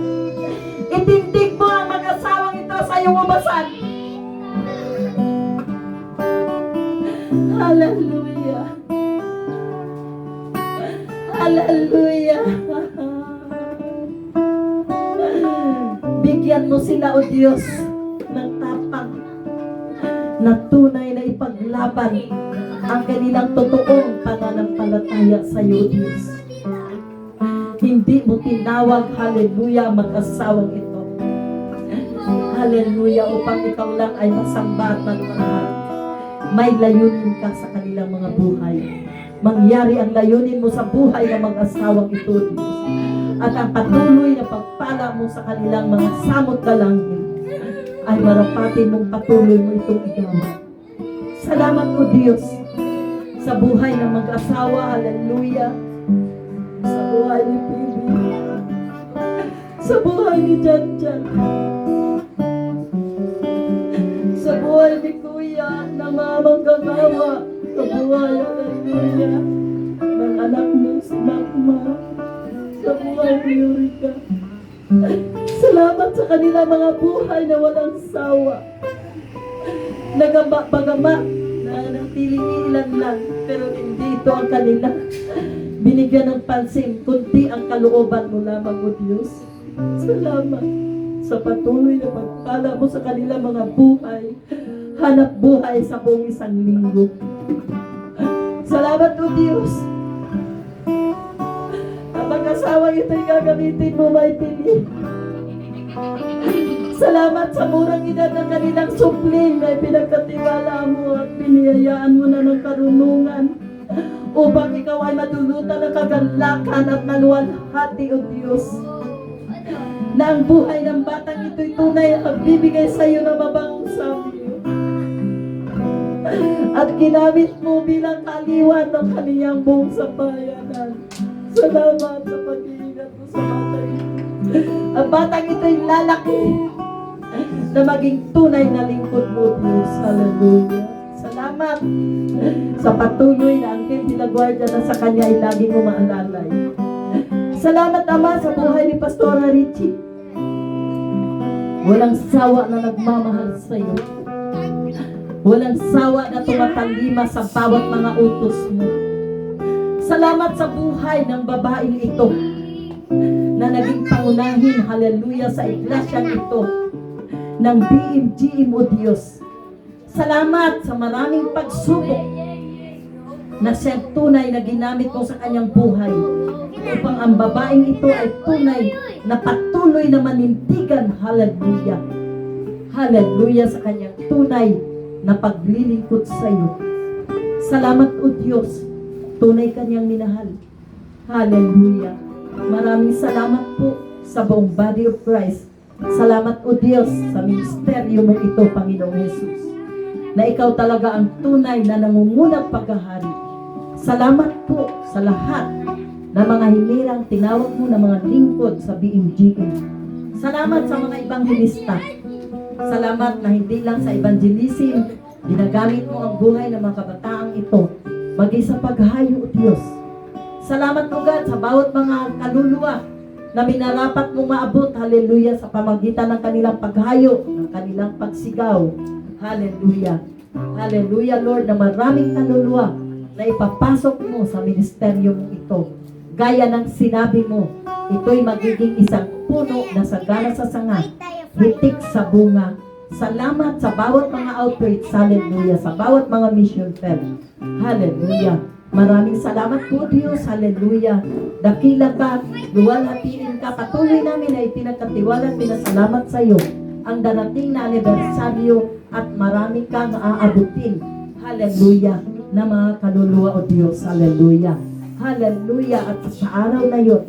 Itindig mo ang mag-asawang ito sa iyong ubasan. Hallelujah. Hallelujah. Bigyan mo sila, O Diyos, ng tapang na tunay na ipaglaban ang kanilang totoong pananampalataya sa iyo, Diyos. Hindi mo tinawag, hallelujah, mag-asawang ito. Hallelujah, upang ikaw lang ay masamba at magmahal. May layunin ka sa kanilang mga buhay. Mangyari ang layunin mo sa buhay ng mag-asawang ito, Diyos. At ang patuloy na pagpala mo sa kanilang mga samot dalangin ay marapatin mong patuloy mo itong igawa. Salamat po, Diyos, sa buhay ng mag-asawa. Hallelujah. Sa buhay ni Bibi, sa buhay ni Janjan, sa buhay ni Kuya na mamang gagawa, sa buhay, hallelujah, ng anak mo si Makma, sa buhay ni Eureka. Salamat sa kanila mga buhay na walang sawa. Nagamba-bagama na natiling ilan lang, pero hindi ito ang kanila. Binigyan ng pansin, kundi ang kalooban mo lamang, O Diyos. Salamat sa patuloy na pagpala mo sa kanila mga buhay, hanap buhay sa buong isang linggo. Salamat, O Diyos. Ang mag-asawa ito'y gagamitin mo, mightily. Salamat sa murang edad ng kanilang supling na pinagkatiwala mo at piniyayaan mo na ng karunungan upang ikaw ay madulutan ng kagalakan at maluwalhati, O Diyos. Na ang buhay ng batang ito'y tunay at magbibigay sa iyo ng mabangong sabi. At ginamit mo bilang kaliwan ng kaniyang buong sambahayanan. Salamat sa pag-iingat mo sa batang ito. Ang batang ito'y lalaki na maging tunay na lingkod mo, Diyos. Hallelujah. Salamat sa patuloy na ang pinagwardiya na sa kanya ay laging umaalalay. Salamat, Ama, sa buhay ni Pastora Richie. Walang sawa na nagmamahal sa iyo. Walang sawa na tumatalima sa bawat mga utos mo. Salamat sa buhay ng babaeng ito na naging pangunahin, hallelujah, sa iglesyang ito ng BMGM, O Diyos. Salamat sa maraming pagsubok na siyang tunay na ginamit mo sa kanyang buhay upang ang babaeng ito ay tunay na patuloy na manindigan, hallelujah. Hallelujah sa kanyang tunay na paglilingkod sa iyo. Salamat, O Diyos, tunay kanyang minahal. Hallelujah. Maraming salamat po sa buong body of Christ. Salamat, O Diyos, sa ministeryo mo ito, Panginoong Jesus, na ikaw talaga ang tunay na nangungunang paghahari. Salamat po sa lahat na mga hinirang tinawag mo na mga lingkod sa BMGM. Salamat sa mga ebangelista. Salamat na hindi lang sa evangelism, ginagamit mo ang buhay ng mga kabataang ito, maging sa paghayo, O Diyos. Salamat po, God, sa bawat mga kaluluwa na minarapat mo maabot, hallelujah, sa pamagitan ng kanilang paghayo, ng kanilang pagsigaw. Hallelujah. Hallelujah, Lord, na maraming kaluluwa na ipapasok mo sa ministeryo mo ito. Gaya ng sinabi mo, ito'y magiging isang puno na sagana sa sanga, hitik sa bunga, Salamat sa bawat mga outreach. Hallelujah. Sa bawat mga mission fair. Hallelujah. Maraming salamat po Diyos. Hallelujah. Dakila ka, luwalhatiin ka. Patuloy namin ay pinagkatiwala at pinasalamat sa iyo ang darating na anibersaryo at marami kang aabutin. Hallelujah. Na mga kaluluwa o Diyos. Hallelujah. Hallelujah. At sa araw na yun,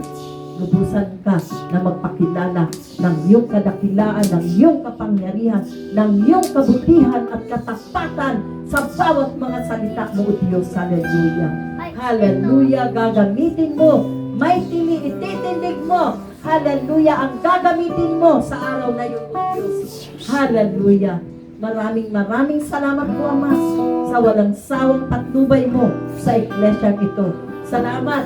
lubusan ka na magpakilala ng iyong kadakilaan, ng iyong kapangyarihan, ng iyong kabutihan at katapatan sa bawat mga salita mo, O Diyos. Hallelujah. Hallelujah. Gagamitin mo. Mightily ititindig mo. Hallelujah. Ang gagamitin mo sa araw na yun, O Diyos. Hallelujah. Maraming salamat po, Ama, sa walang sawang patnubay mo sa iglesyang ito. Salamat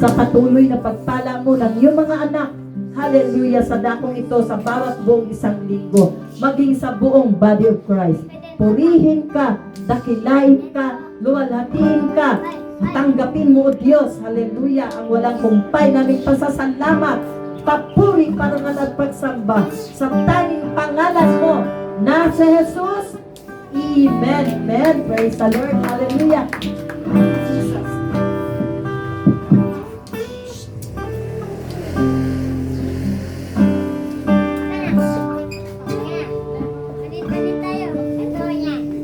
sa patuloy na pagpala mo ng iyong mga anak. Hallelujah, sa dakong ito, sa bawat buong isang linggo, maging sa buong body of Christ. Purihin ka, dakilain ka, luwalhatiin ka, tanggapin mo, O Diyos, hallelujah, ang walang kumpay naming pasasalamat, papuri, parangal at pagsamba sa tanging pangalan mo na si Jesus. Amen. Amen. Praise the Lord. Hallelujah. Jesus.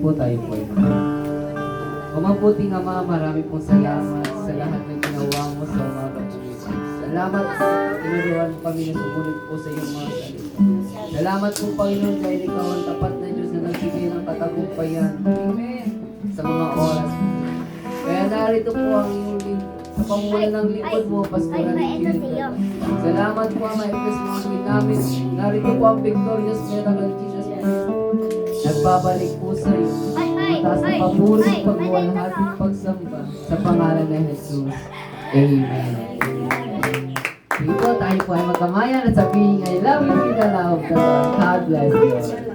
Po tayo po. O mabuting Ama, marami pong salamat sa lahat ng ginawa mo sa umaga po. Salamat sa tinuruan mo kami na sumunod po sa iyong mga salita. Salamat po Panginoon dahil ikaw ang tapat na Diyos na nagbigay ng katagumpayan sa mga oras po. Kaya narito po ang iyong sa pamulan ng lingkod mo, Pastor Aling. Salamat po ang maipis mo namin. Narito po ang victorious miracle Jesus Christ. Nagbabalik po sa iyo. Mataas na papuri, pagwalhating pagsamba sa pangalan ng Jesus. Amen. Sige po, tayo po ay magkamayan at sabihin, I love you with the love of the Lord. God bless you.